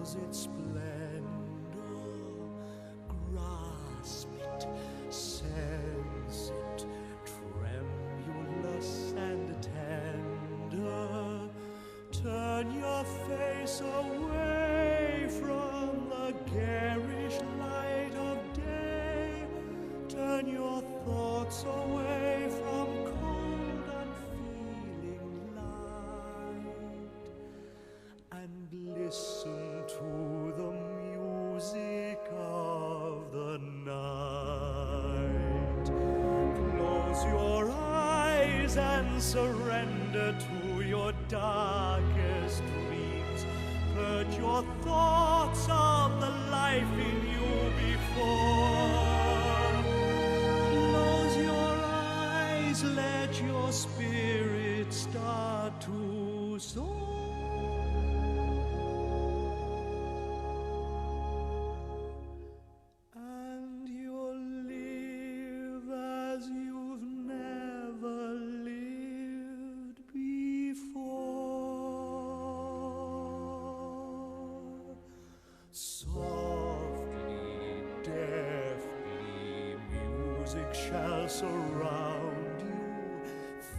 feels its splendor, grasp it, sense it, tremulous and tender. Turn your face away from the garish light of day. Turn your thoughts away from cold, unfeeling light, and listen to the music of the night. Close your eyes and surrender to your darkest dreams. Purge your thoughts of the life in you before. Close your eyes, let your spirit start to soar. And you'll live as you've never lived before. Softly, deftly, music shall surround you.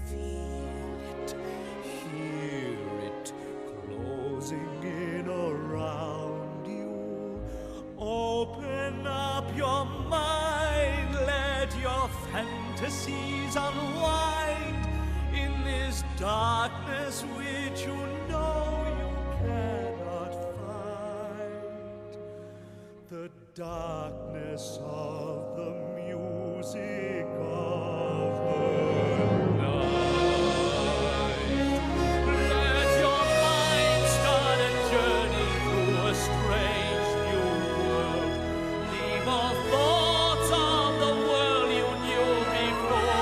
Feel it, hear it, closing in around you. Open up your mind, let your fantasies unwind in this darkness which you know you cannot fight. The darkness of the music of the night. Let your mind start a journey through a strange new world. Leave all thoughts of the world you knew before.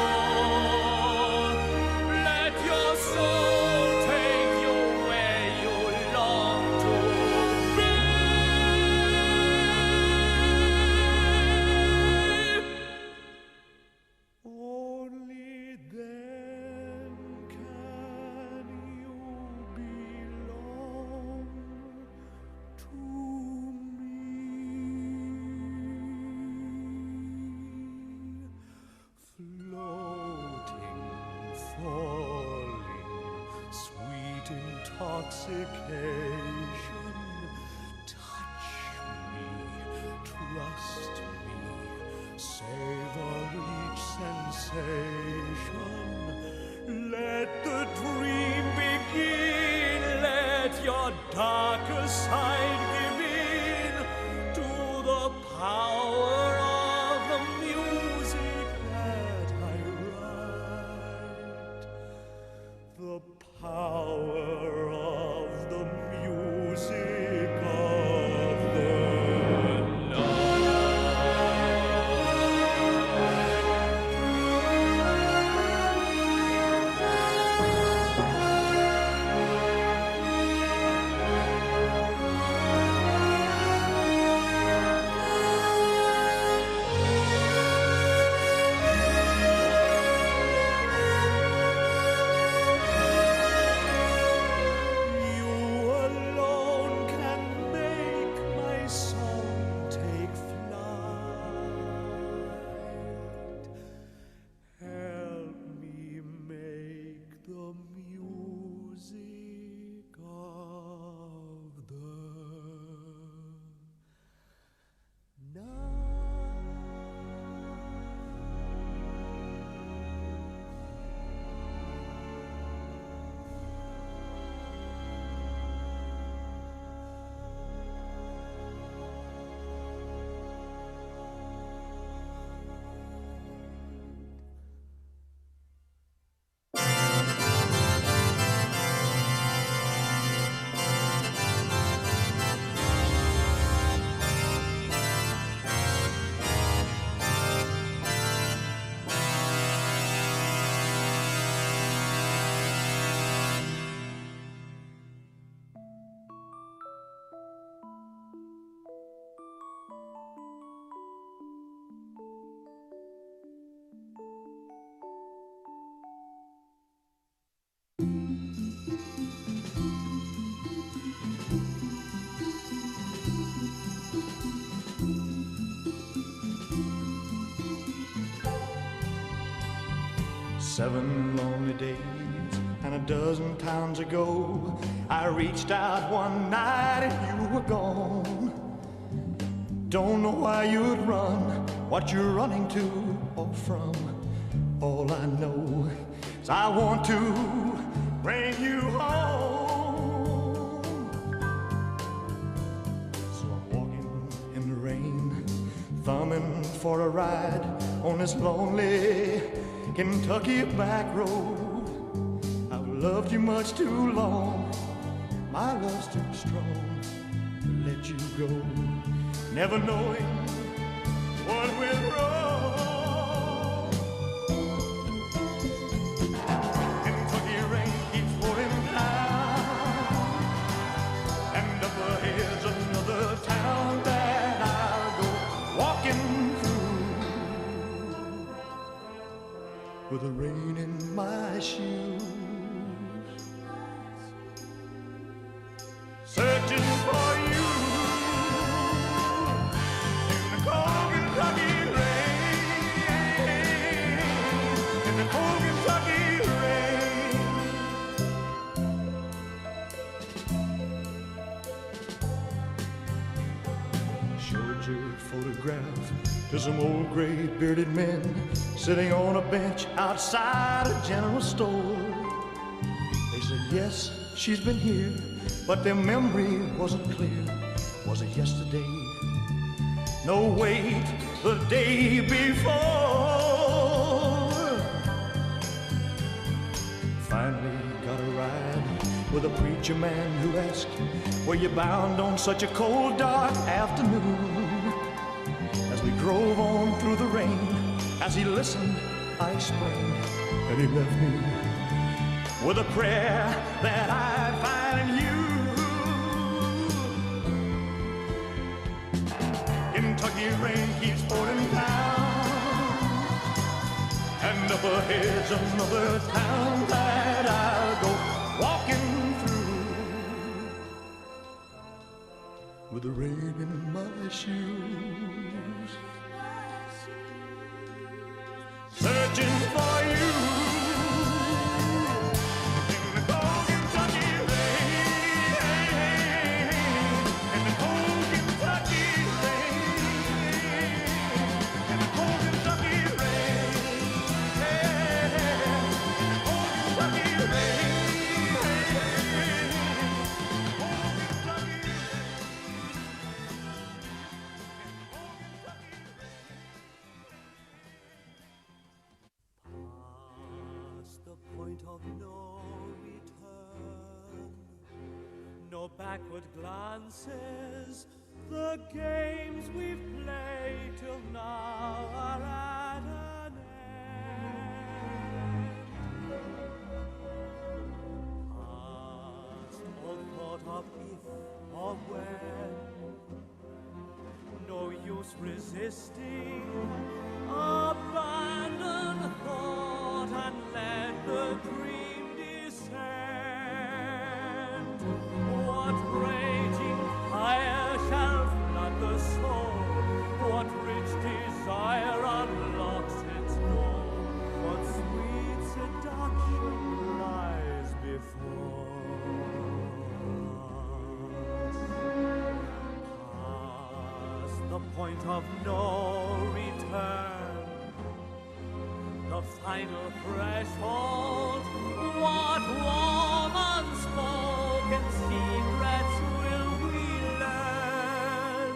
Let your soul take you where you long to be. Only then can you belong to me. Floating, falling, sweet intoxication. Touch me, trust me, savor each sensation. Let the dream begin, let your darker side give in to the power of the music that I write. The power of the music of the night. 7 lonely days and a dozen times ago, I reached out one night and you were gone. Don't know why you'd run, what you're running to or from. All I know is I want to bring you home. So I'm walking in the rain, thumbing for a ride on this lonely Kentucky back road. I've loved you much too long, my love's too strong to let you go, never knowing what went wrong. Kentucky rain keeps pouring down, and up ahead's another town that I'll go walking with the rain in my shoes, searching for you in the cold Kentucky rain, in the cold Kentucky rain. Showed your photograph to some old gray bearded men sitting on a bench outside a general store. They said, yes, she's been here, but their memory wasn't clear. Was it yesterday? No, wait, the day before. Finally got a ride with a preacher man who asked, were you bound on such a cold, dark afternoon? As we drove on through the rain, as he listened, I explained, and he left me with a prayer that I'd find in you. Kentucky rain keeps pouring down, and up ahead's another town that I'll go walking through with the rain in my shoes, searching for you in the cold Kentucky rain, in the cold Kentucky rain, in the cold Kentucky rain, in the cold Kentucky rain, cold Kentucky rain. Of no return, no backward glances. The games we've played till now are at an end. Past all thought of if or when, no use resisting. Abandon thought and let the dream descend. What raging fire shall flood the soul? What rich desire unlocks its door? What sweet seduction lies before us? Past the point of no return, the final threshold. What warm unspoken secrets will we learn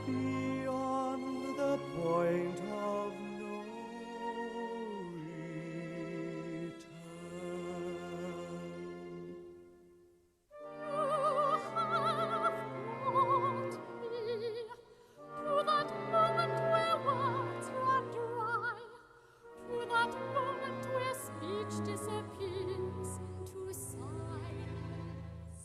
beyond the point of no return? Disappears to silence.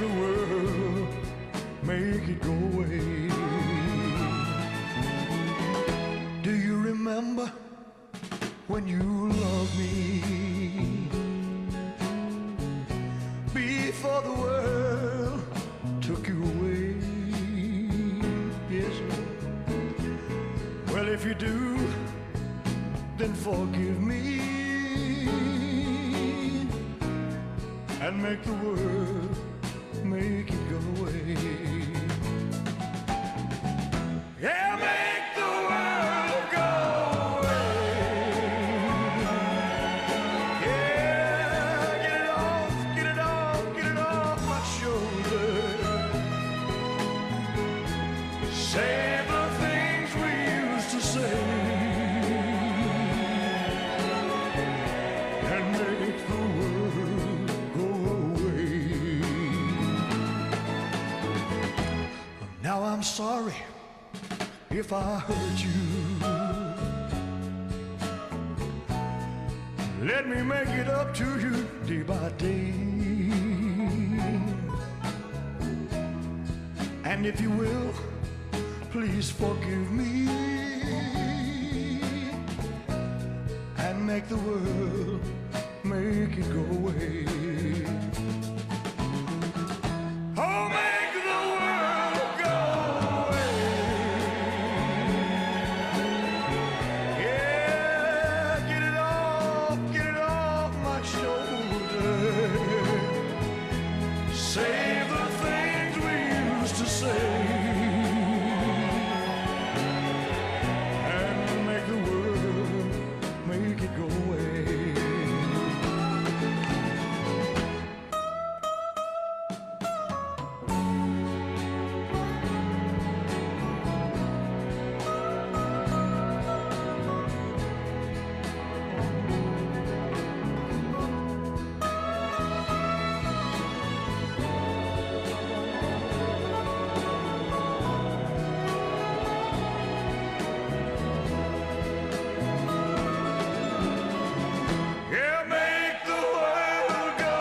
the world, make it go away. Do you remember when you loved me? Before the world took you away. Yes, Lord. Well, if you do, then forgive me and make the world, make it go away. Yeah, make the world go away. Yeah, get it off, get it off, get it off my shoulder. Say the things we used to say and make the world go away. Now I'm sorry if I hurt you. Let me make it up to you day by day. And if you will, please forgive me and make the world, make it go away. Oh, make the world go away. Yeah, get it off my shoulder. Save the things we used to say and make the world, make it go away. Yeah, make the world go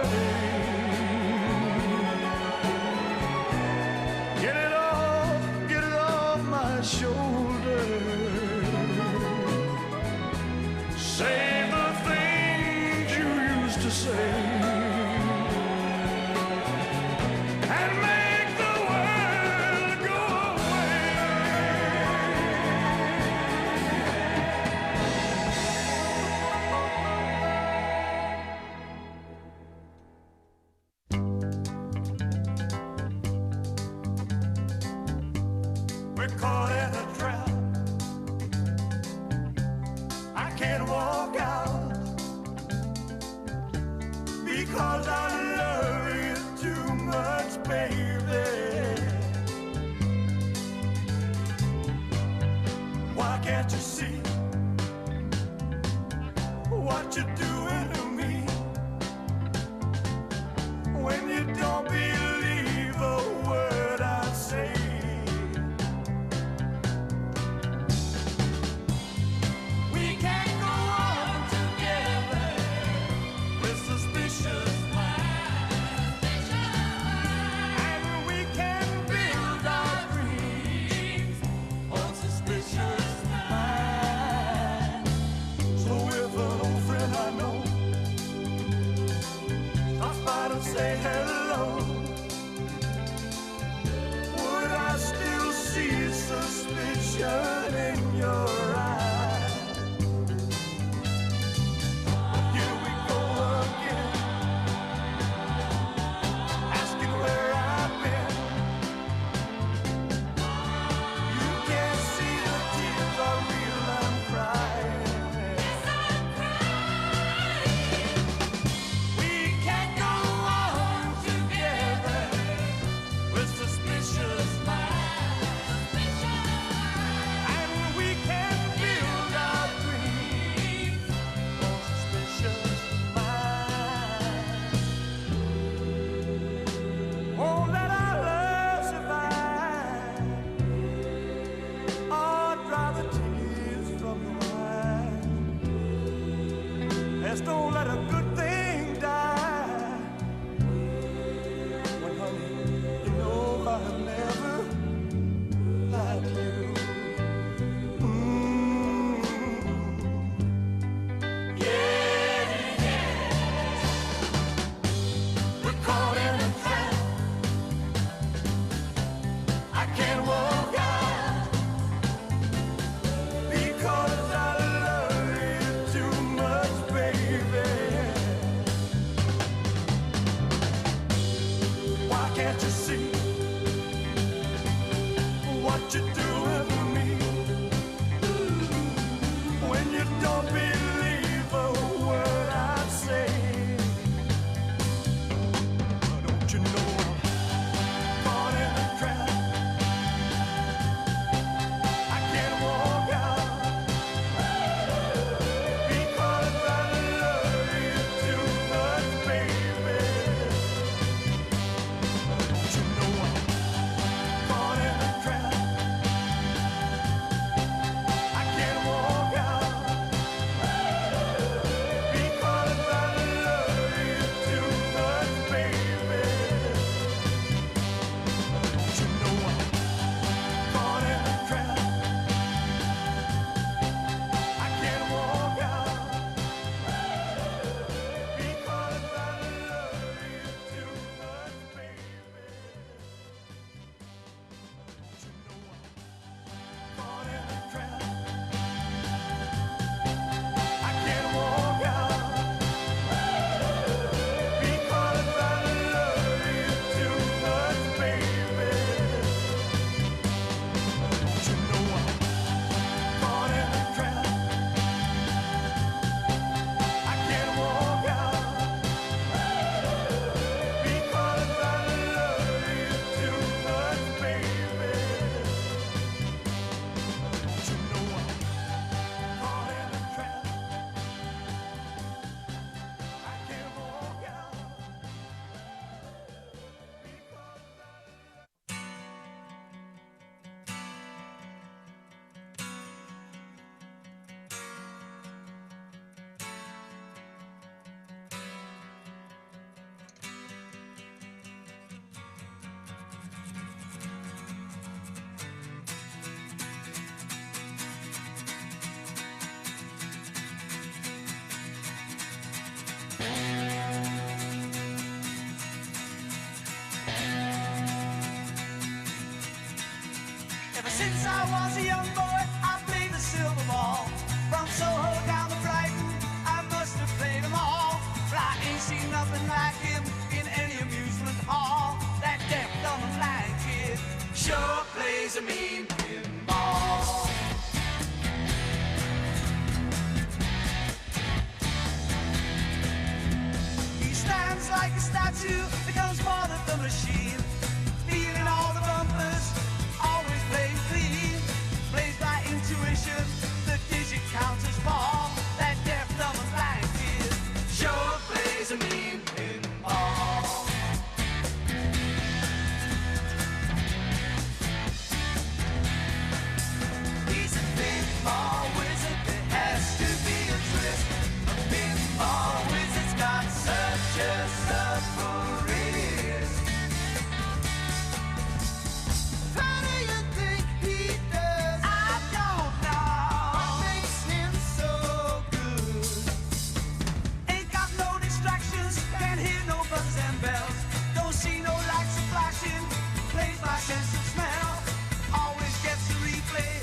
away. Get it off my shoulder. Say the things you used to say and make the world go away. We're caught in a trap. I can't walk out because I love you too much, baby. Why can't you see what you're doing to me when you don't believe a word I say? We can't go on together with suspicious minds, and we can build our dreams on suspicious minds. So if an old friend I know stops by to say hello, would I still see suspicion in your eyes? Here we go again, asking where I've been. You can't see the tears are real, I'm crying. Yes, I'm crying. We can't go on together with suspicious minds, and we can't I was a young boy, I played the silver ball. From Soho down to Brighton, I must have played them all. But I ain't seen nothing like him in any amusement hall. That deaf, dumb, and blind kid sure plays a mean pinball. He stands like a statue, becomes part of the machine, feeling all the bumpers, always playing clean. Plays by intuition, the digit counters fall. That deaf, dumb, and blind kid sure plays a mean pinball. He's a pinball wizard, there has to be a twist. A pinball wizard's got such a supple wrist. How do you think he does? I don't know. What makes him so good? Ain't got no distractions, can't hear no buzzers and bells. Don't see no lights flashing, plays by sense of smell. Always gets a replay,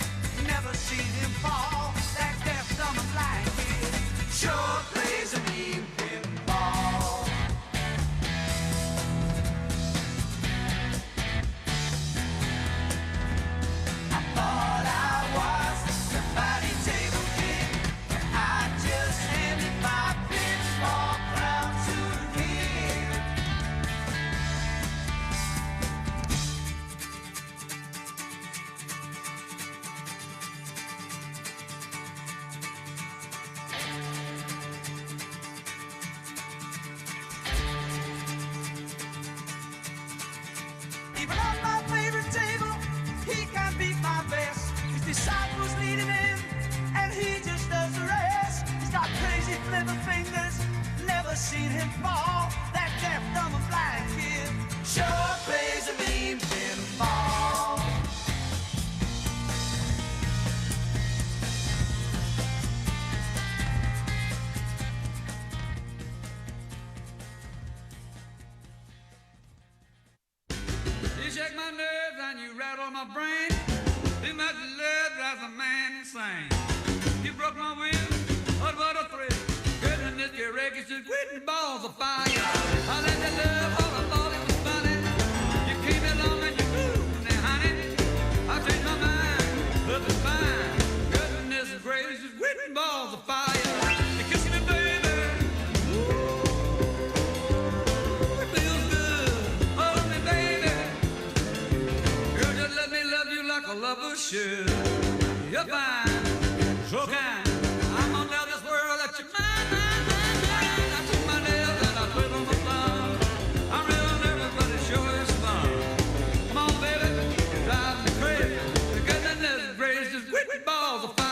never seen him fall. That deaf, dumb, and blind kid sure plays a mean pinball. I thought I was the mighty table king, but I just handed my pinball crown to him. Even on my favorite table, he can't beat my best. His disciples lead him in, and he just does the rest. He's got crazy flipper fingers, never seen him fall. That deaf, dumb, and blind kid sure plays a mean pinball. You shake my nerves and you rattle my brain. Too much love drives a man insane. You broke my will, what a thrill. Goodness, your records just quitting balls of fire. I let you love all I thought it was funny. You came along and you moved me, honey. I changed my mind, love is fine. Goodness gracious, quitting balls of fire. You kissing me, baby. Ooh, it feels good. Hold me, baby. Girl, just let me love you like a lover should. You're fine, so kind. I'm gonna tell this world that you're mine, mine, mine, mine. I took my nails and I twiddle my thumb. I'm real nervous, but it sure is fun. Come on, baby, you drive me crazy. The goodness gracious, quit balls of fire.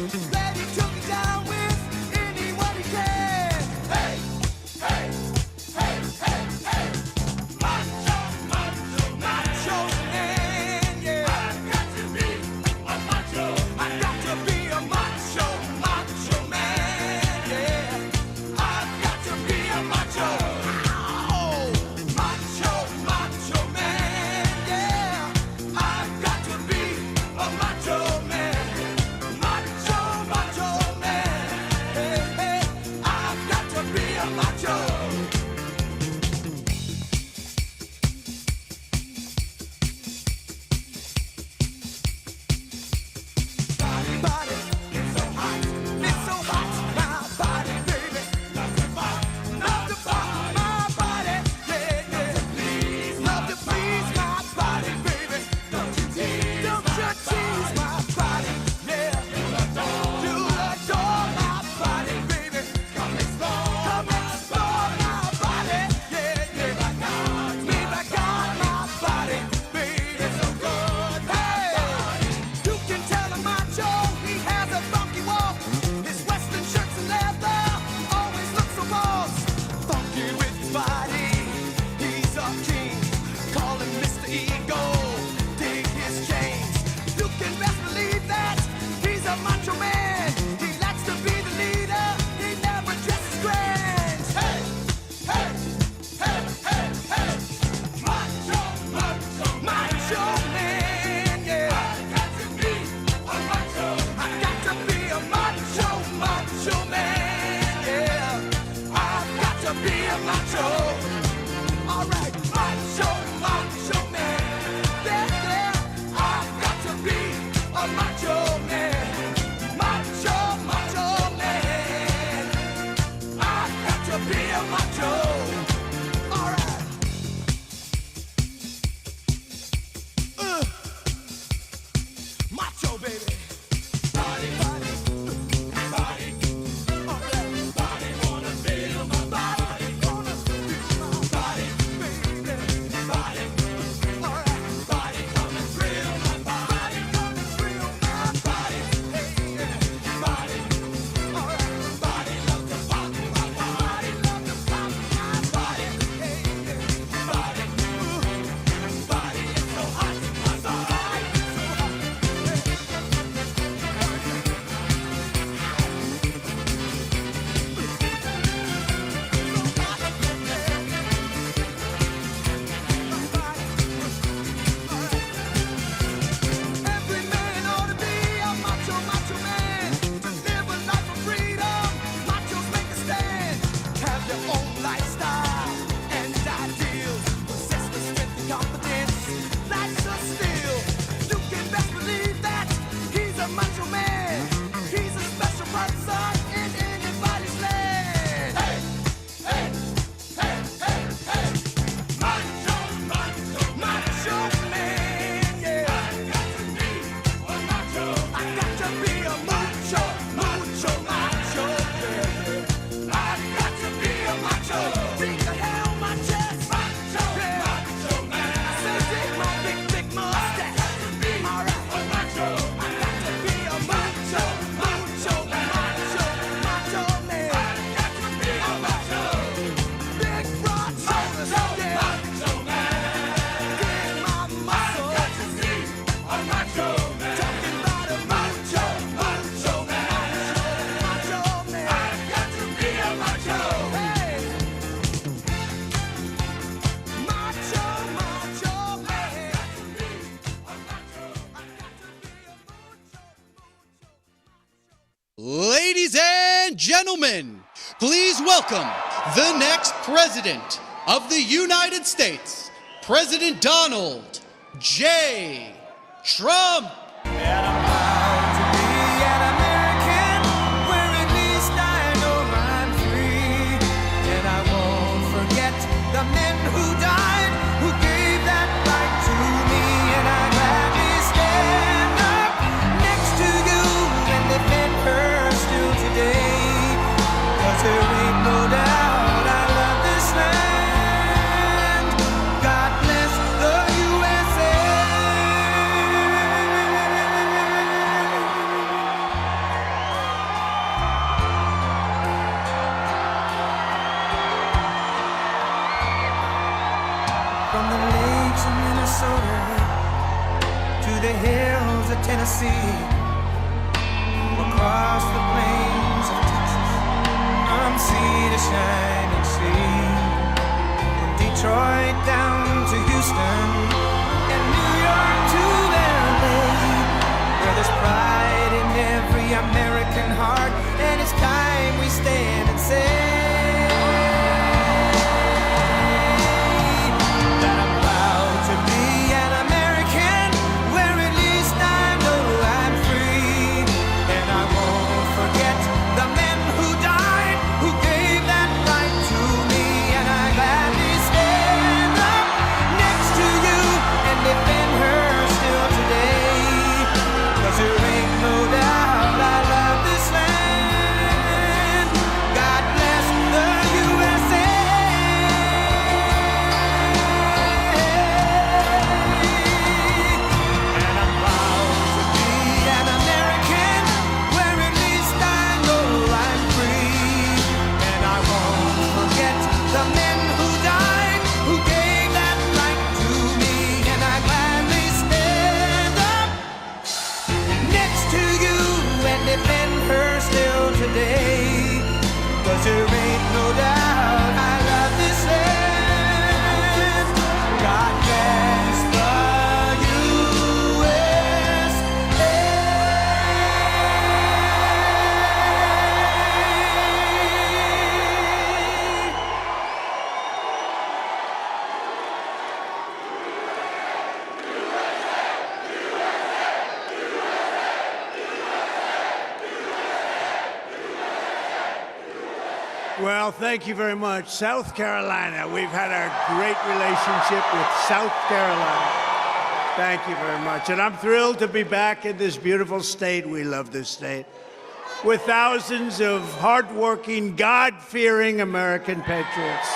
Ready to be down with anyone he can. Hey, hey, hey, hey, hey. Macho, macho, macho man, yeah. I've got to be a macho. I've got to be a macho, macho man, yeah. I've got to be a macho. Ow! Macho, macho man, yeah. I've got to be a macho man. Macho, macho man. Hey, hey. I've got to be a macho. Body, it's so hot, my body, baby. Love to fuck my body, yeah, yeah. Love to please my body, baby. Don't you tease my body, yeah. You adore my body, baby. Come explore my body, yeah, yeah. Me like God, my body, baby. It's so good, hey. You can tell him macho, he has a funky walk. His western shirts and leather always look so boss. Funky with his body, he's a king. Call him Mr. Ego, dig his chains. You can best believe that he's a macho man. He likes to be the leader, he never dresses grand. Hey, hey, hey, hey, hey. Macho, macho, macho man, yeah. I've got to be a macho. I've got to be a macho, macho man, yeah. I've got to be a macho. All right, macho, macho man, yeah, yeah. I've got to be a macho man. Macho, macho man. I've got to be a macho. All right. Macho, baby. Body, body, body. All right. Body wanna feel my body. Wanna feel my body, baby. Body. All right. Body come and thrill my body. Come and thrill my body. Hey, yeah. Body. All right. Body love to pop my body. Love to pop my body. Hey, yeah. Body. Body is so hot, my body. So hot. Every man ought to be a macho, macho man. To live a life of freedom, machos make a stand. Have your own lifestyle and ideals. Possess the strength and confidence. Life's a steal. You can best believe that he's a macho man. He's a special person in anybody's land. Hey, hey, hey, hey, hey. Macho, macho, macho man, yeah. I've got to be a macho. I've got to be a macho, macho, macho, yeah. I've got to be a macho. Dig the hell my chest, macho, yeah. Macho man. Say dig my big, big mustache. I've got to be all right. A macho. I've got to be a macho, macho, macho, macho man. I've got to be a macho. Big broad shoulders, yeah. Macho man. Get my muscle. I've got to be a macho man. Talking about a macho, macho man. Macho man. I've got to be a macho. Hey. Macho, macho man. I've got to be a macho. I've got to be a macho. Ladies and gentlemen, please welcome the next president of the United States, President Donald J. Trump. And I'm proud to be an American, where at least I know I'm free. And I won't forget the men who died, who gave that right to me. And I gladly stand up next to you and defend her still today. 'Cause there ain't no doubt I love this land. God bless the USA. Minnesota to the hills of Tennessee, across the plains of Texas, from sea to shining sea, from Detroit down to Houston, and New York to LA, where there's pride in every American heart, and it's time we stand and say that I'm proud to be an American, where at least I know I'm free, and I won't forget the men who died, who gave that right to me, and I gladly stand up next to you and defend her still today, 'cause there ain't no doubt I love this land. God bless the USA. And I'm proud to be an American, where at least I know I'm free, and I won't forget the men who died, who gave that right to me, and I gladly stand up next to you and defend her still today, 'cause there ain't no doubt I love this land. God bless the USA. Well, thank you very much. South Carolina, we've had a great relationship with South Carolina. Thank you very much. And I'm thrilled to be back in this beautiful state. We love this state. With thousands of hardworking, God-fearing American patriots.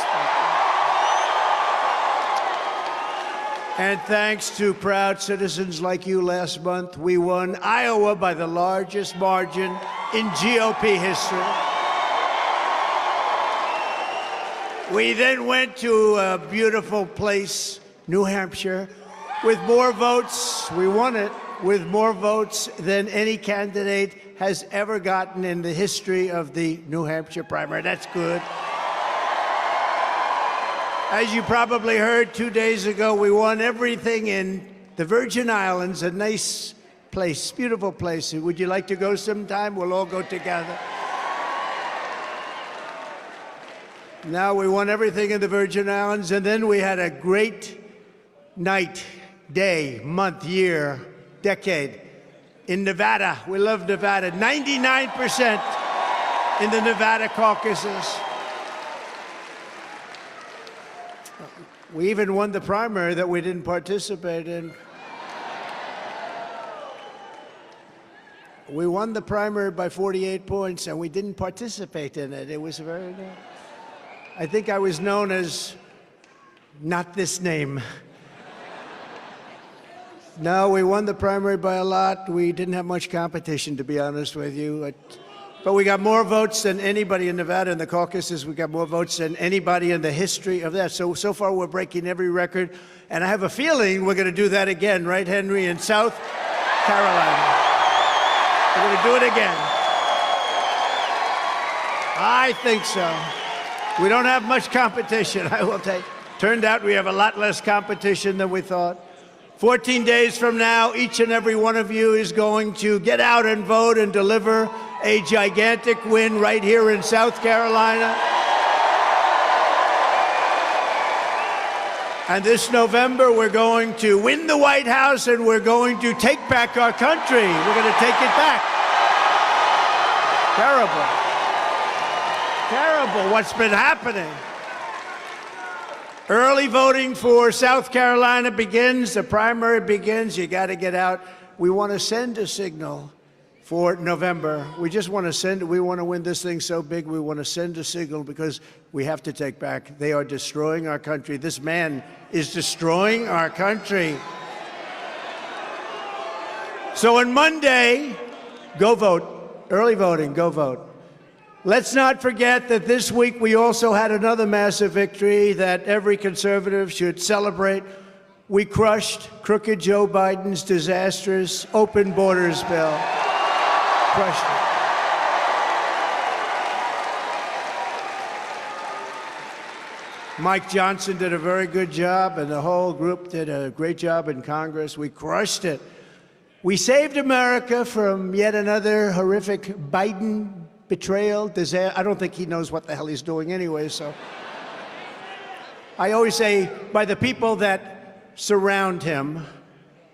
And thanks to proud citizens like you last month, we won Iowa by the largest margin in GOP history. We then went to a beautiful place, New Hampshire, with more votes. We won it with more votes than any candidate has ever gotten in the history of the New Hampshire primary. That's good. As you probably heard 2 days ago, we won everything in the Virgin Islands, a nice place, beautiful place. Would you like to go sometime? We'll all go together. Now we won everything in the Virgin Islands, and then we had a great night, day, month, year, decade in Nevada. We love Nevada. 99% in the Nevada caucuses. We even won the primary that we didn't participate in. We won the primary by 48 points, and we didn't participate in it. It was very nice. I think I was known as not this name. No, we won the primary by a lot. We didn't have much competition, to be honest with you. But we got more votes than anybody in Nevada in the caucuses. We got more votes than anybody in the history of that. So far, we're breaking every record. And I have a feeling we're going to do that again, right, Henry, in South Carolina. We're going to do it again. I think so. We don't have much competition, I will tell you. Turned out we have a lot less competition than we thought. 14 days from now, each and every one of you is going to get out and vote and deliver a gigantic win right here in South Carolina. And this November, we're going to win the White House, and we're going to take back our country. We're going to take it back. Terrible. Terrible what's been happening. Early voting for South Carolina begins. The primary begins. You got to get out. We want to send a signal for November. We just want to send it. We want to win this thing so big. We want to send a signal because we have to take back. They are destroying our country. This man is destroying our country. So on Monday, go vote. Early voting, go vote. Let's not forget that this week we also had another massive victory that every conservative should celebrate. We crushed crooked Joe Biden's disastrous open borders bill. Crushed it. Mike Johnson did a very good job, and the whole group did a great job in Congress. We crushed it. We saved America from yet another horrific Biden betrayal, disaster. I don't think he knows what the hell he's doing anyway, so. I always say, by the people that surround him,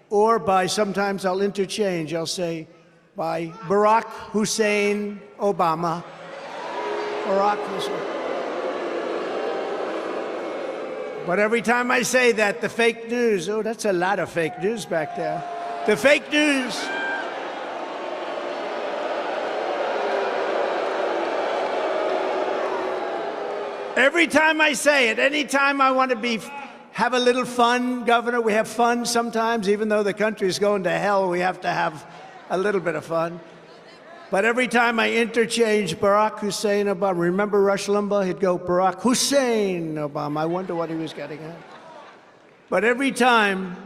or by, sometimes I'll interchange, I'll say, by Barack Hussein Obama. Barack Hussein. But every time I say that, the fake news, oh, that's a lot of fake news back there. The fake news. Every time I say it, anytime I want to have a little fun, Governor, we have fun sometimes, even though the country's going to hell, we have to have a little bit of fun. But every time I interchange Barack Hussein Obama, remember Rush Limbaugh? He'd go, Barack Hussein Obama. I wonder what he was getting at. But every time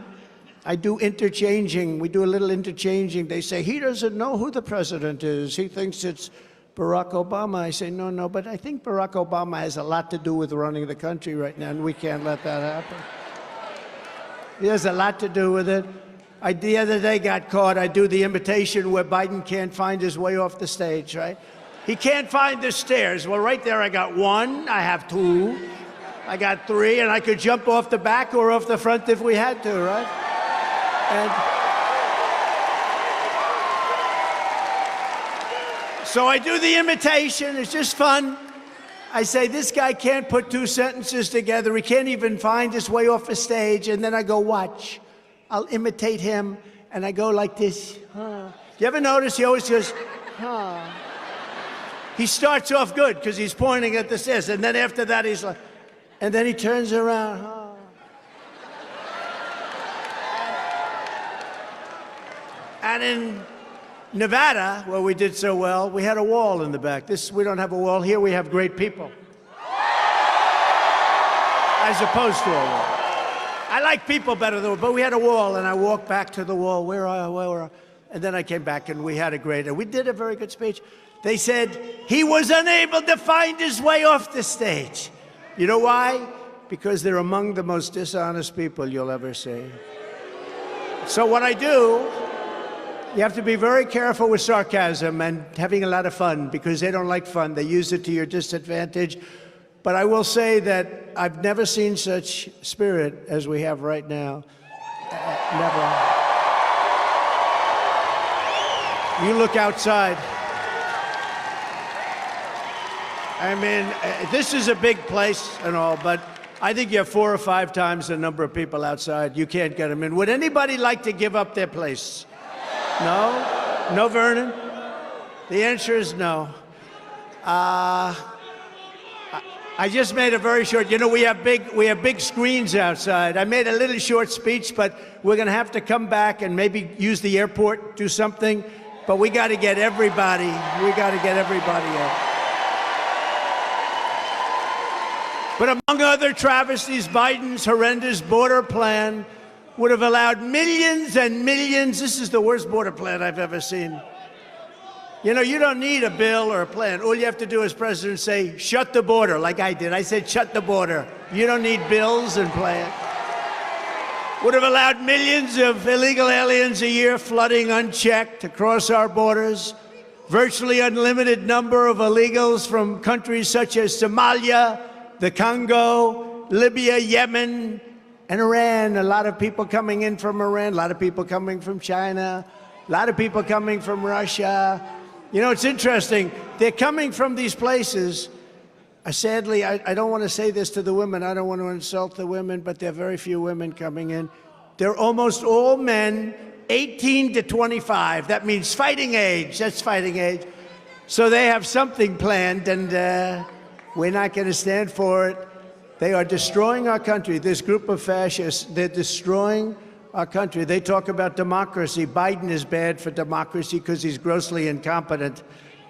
I do interchanging, we do a little interchanging, they say, he doesn't know who the president is. He thinks it's Barack Obama. I say, no, but I think Barack Obama has a lot to do with running the country right now, and we can't let that happen. He has a lot to do with it. The other day got caught. I do the imitation where Biden can't find his way off the stage, right? He can't find the stairs. Well, right there I got one, I have two, I got three, and I could jump off the back or off the front if we had to, right? And so I do the imitation. It's just fun. I say, this guy can't put two sentences together. He can't even find his way off the stage. And then I go, watch. I'll imitate him, and I go like this. Huh. You ever notice he always goes, huh? He starts off good because he's pointing at the stairs, and then after that he's like, and then he turns around, huh? And in Nevada, where we did so well, we had a wall in the back. We don't have a wall here. We have great people, as opposed to a wall. I like people better though, but we had a wall, and I walked back to the wall. Where are I? And then I came back, and we had we did a very good speech. They said he was unable to find his way off the stage. You know why? Because they're among the most dishonest people you'll ever see. So what I do, you have to be very careful with sarcasm and having a lot of fun, because they don't like fun. They use it to your disadvantage. But I will say that I've never seen such spirit as we have right now. Never. You look outside. I mean, this is a big place and all, but I think you have 4 or 5 times the number of people outside. You can't get them in. Would anybody like to give up their place? No? No, Vernon? The answer is no. I just made a very short, we have big screens outside. I made a little short speech, but we're going to have to come back and maybe use the airport, do something. But we got to get everybody. We got to get everybody out. But among other travesties, Biden's horrendous border plan would have allowed millions and millions. This is the worst border plan I've ever seen. You don't need a bill or a plan. All you have to do as president say, shut the border, like I did. I said, shut the border. You don't need bills and plans. Would have allowed millions of illegal aliens a year flooding unchecked across our borders. Virtually unlimited number of illegals from countries such as Somalia, the Congo, Libya, Yemen, and Iran. A lot of people coming in from Iran, a lot of people coming from China, a lot of people coming from Russia. It's interesting. They're coming from these places. Sadly, I don't want to say this to the women. I don't want to insult the women, but there are very few women coming in. They're almost all men, 18 to 25. That means fighting age. That's fighting age. So they have something planned, and we're not going to stand for it. They are destroying our country. This group of fascists, they're destroying our country. They talk about democracy. Biden is bad for democracy because he's grossly incompetent.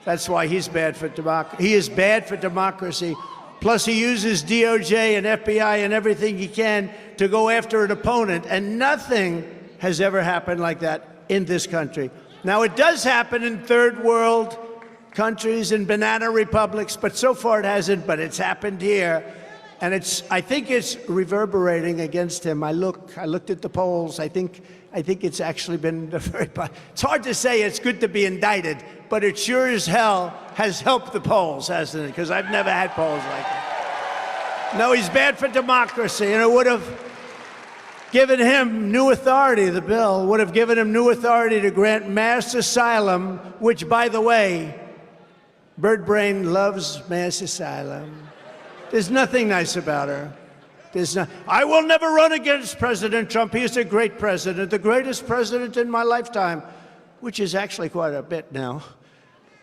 That's why he's bad for democracy. He is bad for democracy. Plus, he uses DOJ and FBI and everything he can to go after an opponent, and nothing has ever happened like that in this country. Now, it does happen in third world countries and banana republics, but so far it hasn't, but it's happened here. And I think it's reverberating against him. I looked at the polls. I think it's actually been very, it's hard to say it's good to be indicted, but it sure as hell has helped the polls, hasn't it? Because I've never had polls like that. No, he's bad for democracy, and it would have given him new authority, the bill would have given him new authority to grant mass asylum, which, by the way, Bird Brain loves mass asylum. There's nothing nice about her. I will never run against President Trump. He is a great president, the greatest president in my lifetime, which is actually quite a bit now.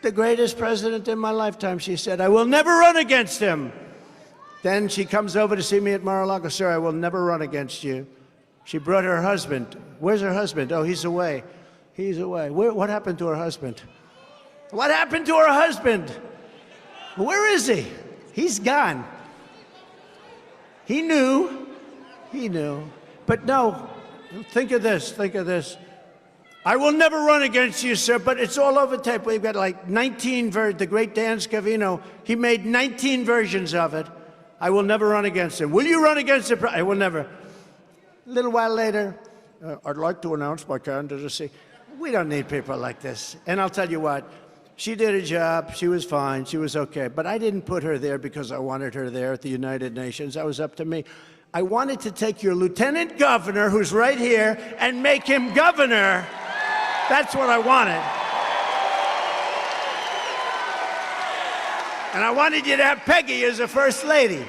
The greatest president in my lifetime, she said. I will never run against him. Then she comes over to see me at Mar-a-Lago. Sir, I will never run against you. She brought her husband. Where's her husband? Oh, he's away. He's away. What happened to her husband? What happened to her husband? Where is he? He's gone. He knew. He knew. But no, think of this. Think of this. I will never run against you, sir, but it's all over tape. We've got like 19 versions. The great Dan Scavino, he made 19 versions of it. I will never run against him. Will you run against him? I will never. A little while later, I'd like to announce my candidacy. We don't need people like this. And I'll tell you what, she did a job. She was fine. She was okay. But I didn't put her there because I wanted her there at the United Nations. That was up to me. I wanted to take your lieutenant governor, who's right here, and make him governor. That's what I wanted. And I wanted you to have Peggy as a first lady.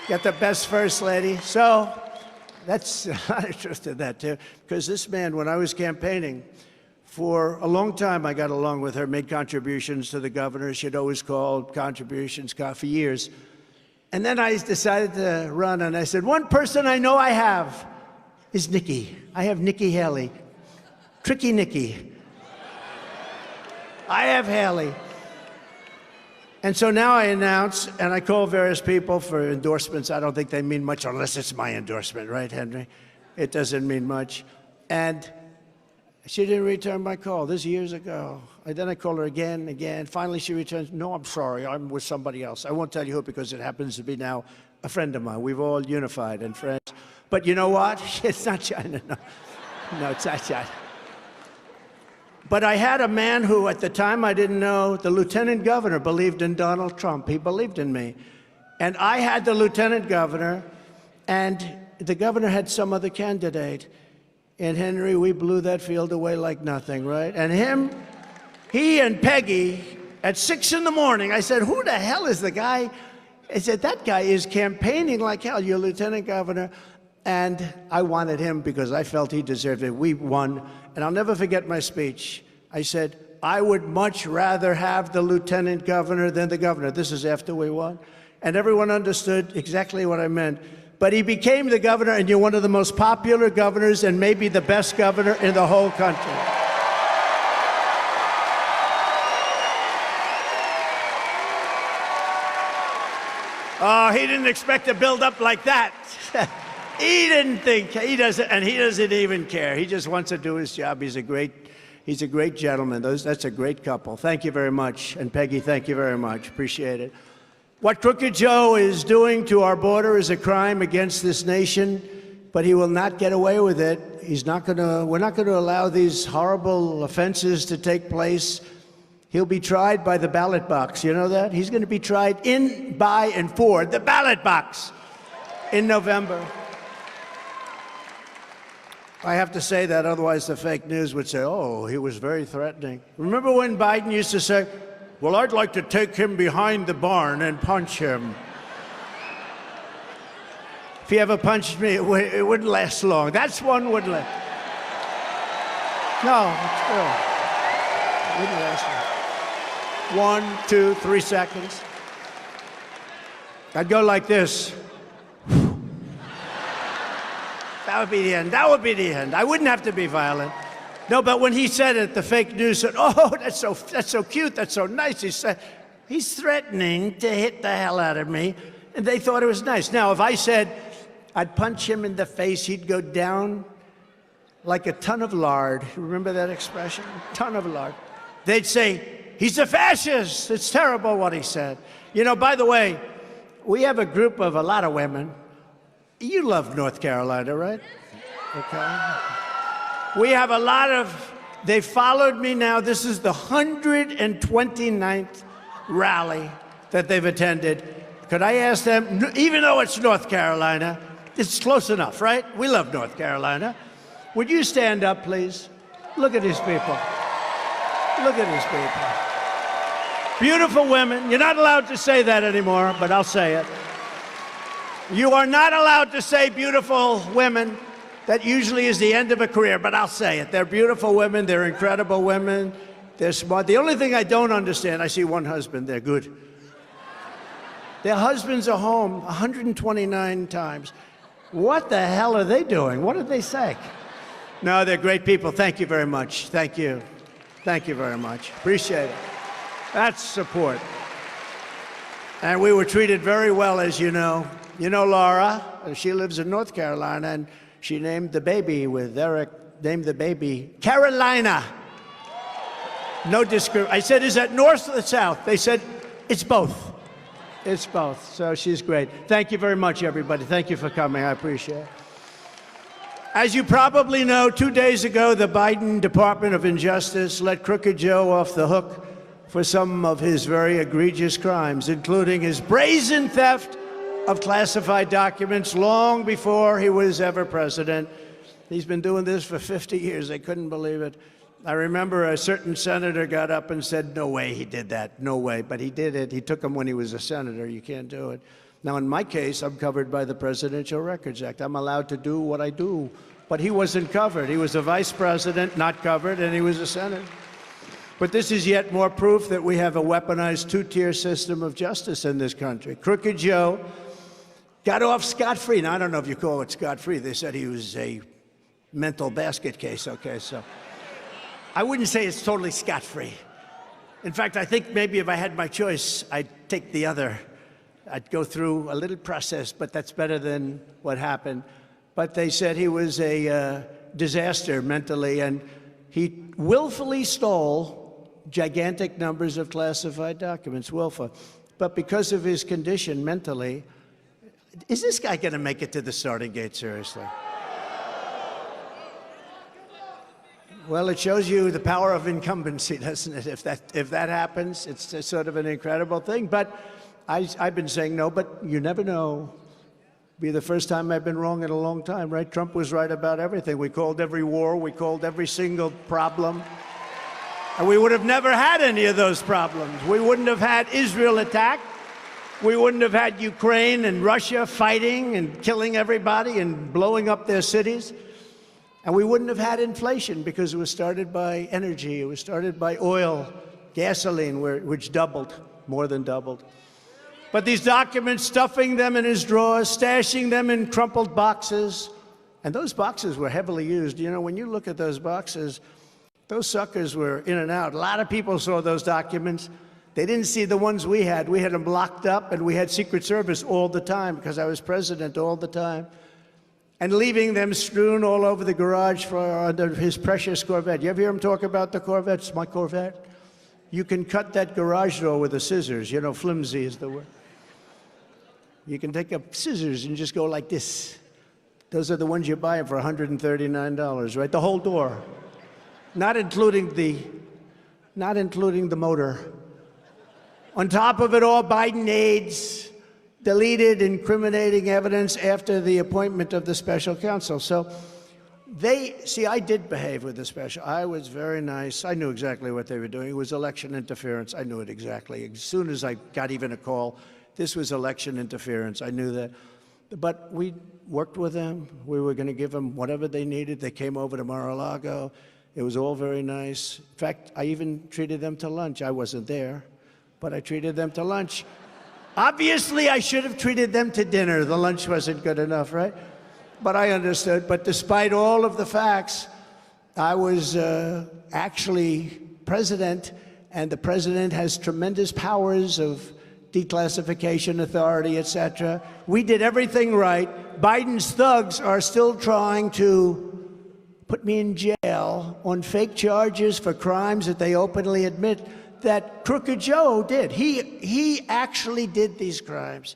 Got the best first lady. So that's a lot of truth to that, too. Because this man, when I was campaigning, for a long time, I got along with her, made contributions to the governor. She'd always called contributions for years. And then I decided to run, and I said, one person I know I have is Nikki. I have Nikki Haley. Tricky Nikki. I have Haley. And so now I announce, and I call various people for endorsements. I don't think they mean much unless it's my endorsement, right, Henry? It doesn't mean much. And she didn't return my call. This is years ago. And then I call her again. Finally, she returns, no, I'm sorry, I'm with somebody else. I won't tell you who because it happens to be now a friend of mine. We've all unified and friends. But you know what? It's not China, no. No, it's not China. But I had a man who, at the time, I didn't know, the lieutenant governor believed in Donald Trump. He believed in me. And I had the lieutenant governor, and the governor had some other candidate. And Henry, we blew that field away like nothing, right? And he and Peggy, at 6 in the morning, I said, who the hell is the guy? I said, that guy is campaigning like hell, your lieutenant governor. And I wanted him because I felt he deserved it. We won. And I'll never forget my speech. I said, I would much rather have the lieutenant governor than the governor. This is after we won. And everyone understood exactly what I meant. But he became the governor, and you're one of the most popular governors and maybe the best governor in the whole country. Oh, he didn't expect to build up like that. He didn't think, he doesn't even care. He just wants to do his job. He's a great gentleman. That's a great couple. Thank you very much. And Peggy, thank you very much. Appreciate it. What Crooked Joe is doing to our border is a crime against this nation, but he will not get away with it. We're not going to allow these horrible offenses to take place. He'll be tried by the ballot box. You know that? He's going to be tried in, by, and for the ballot box in November. I have to say that, otherwise the fake news would say, oh, he was very threatening. Remember when Biden used to say, well, I'd like to take him behind the barn and punch him. If he ever punched me, it wouldn't last long. That's one would last. No, it's true. It wouldn't last long. 1, 2, 3 seconds. I'd go like this. That would be the end. That would be the end. I wouldn't have to be violent. No, but when he said it, the fake news said, oh, that's so cute, that's so nice. He said, he's threatening to hit the hell out of me. And they thought it was nice. Now, if I said, I'd punch him in the face. He'd go down like a ton of lard. Remember that expression? Ton of lard. They'd say, he's a fascist. It's terrible what he said. You know, by the way, we have a group of a lot of women. You love North Carolina, right? Okay. We have a lot of, they followed me now. This is the 129th rally that they've attended. Could I ask them, even though it's North Carolina, it's close enough, right? We love North Carolina. Would you stand up, please? Look at these people. Look at these people. Beautiful women. You're not allowed to say that anymore, but I'll say it. You are not allowed to say beautiful women. That usually is the end of a career, but I'll say it. They're beautiful women. They're incredible women. They're smart. The only thing I don't understand, I see one husband. They're good. Their husbands are home 129 times. What the hell are they doing? What did they say? No, they're great people. Thank you very much. Thank you. Thank you very much. Appreciate it. That's support. And we were treated very well, as you know. You know Laura, she lives in North Carolina, and she named the baby with Eric, named the baby Carolina. No discrimination. I said, is that north or south? They said, it's both. It's both. So she's great. Thank you very much, everybody. Thank you for coming. I appreciate it. As you probably know, 2 days ago, the Biden Department of Injustice let Crooked Joe off the hook for some of his very egregious crimes, including his brazen theft of classified documents long before he was ever president. He's been doing this for 50 years. I couldn't believe it. I remember a certain senator got up and said, no way he did that, no way. But he did it. He took them when he was a senator. You can't do it. Now, in my case, I'm covered by the Presidential Records Act. I'm allowed to do what I do. But he wasn't covered. He was a vice president, not covered, and he was a senator. But this is yet more proof that we have a weaponized two-tier system of justice in this country. Crooked Joe got off scot-free. Now, I don't know if you call it scot-free. They said he was a mental basket case. Okay, so I wouldn't say it's totally scot-free. In fact, I think maybe if I had my choice, I'd take the other. I'd go through a little process, but that's better than what happened. But they said he was a disaster mentally, and he willfully stole gigantic numbers of classified documents, willful. But because of his condition mentally, is this guy going to make it to the starting gate, seriously? Well, it shows you the power of incumbency, doesn't it? If that happens, it's sort of an incredible thing. But I've been saying no, but you never know. Be the first time I've been wrong in a long time, right? Trump was right about everything. We called every war. We called every single problem. And we would have never had any of those problems. We wouldn't have had Israel attacked. We wouldn't have had Ukraine and Russia fighting and killing everybody and blowing up their cities. And we wouldn't have had inflation because it was started by energy. It was started by oil, gasoline, which doubled, more than doubled. But these documents, stuffing them in his drawers, stashing them in crumpled boxes, and those boxes were heavily used. You know, when you look at those boxes, those suckers were in and out. A lot of people saw those documents. They didn't see the ones we had. We had them locked up, and we had Secret Service all the time because I was president all the time. And leaving them strewn all over the garage under his precious Corvette. You ever hear him talk about the Corvette? It's my Corvette. You can cut that garage door with the scissors. You know, flimsy is the word. You can take up scissors and just go like this. Those are the ones you buy for $139, right? The whole door. Not including the motor. On top of it all, Biden aides deleted incriminating evidence after the appointment of the special counsel. So I did behave with the special. I was very nice. I knew exactly what they were doing. It was election interference. I knew it exactly. As soon as I got even a call, this was election interference. I knew that. But we worked with them. We were going to give them whatever they needed. They came over to Mar-a-Lago. It was all very nice. In fact, I even treated them to lunch. I wasn't there, but I treated them to lunch. Obviously, I should have treated them to dinner. The lunch wasn't good enough, right? But I understood. But despite all of the facts, I was actually president, and the president has tremendous powers of declassification authority, etc. We did everything right. Biden's thugs are still trying to put me in jail on fake charges for crimes that they openly admit that Crooked Joe did. He actually did these crimes.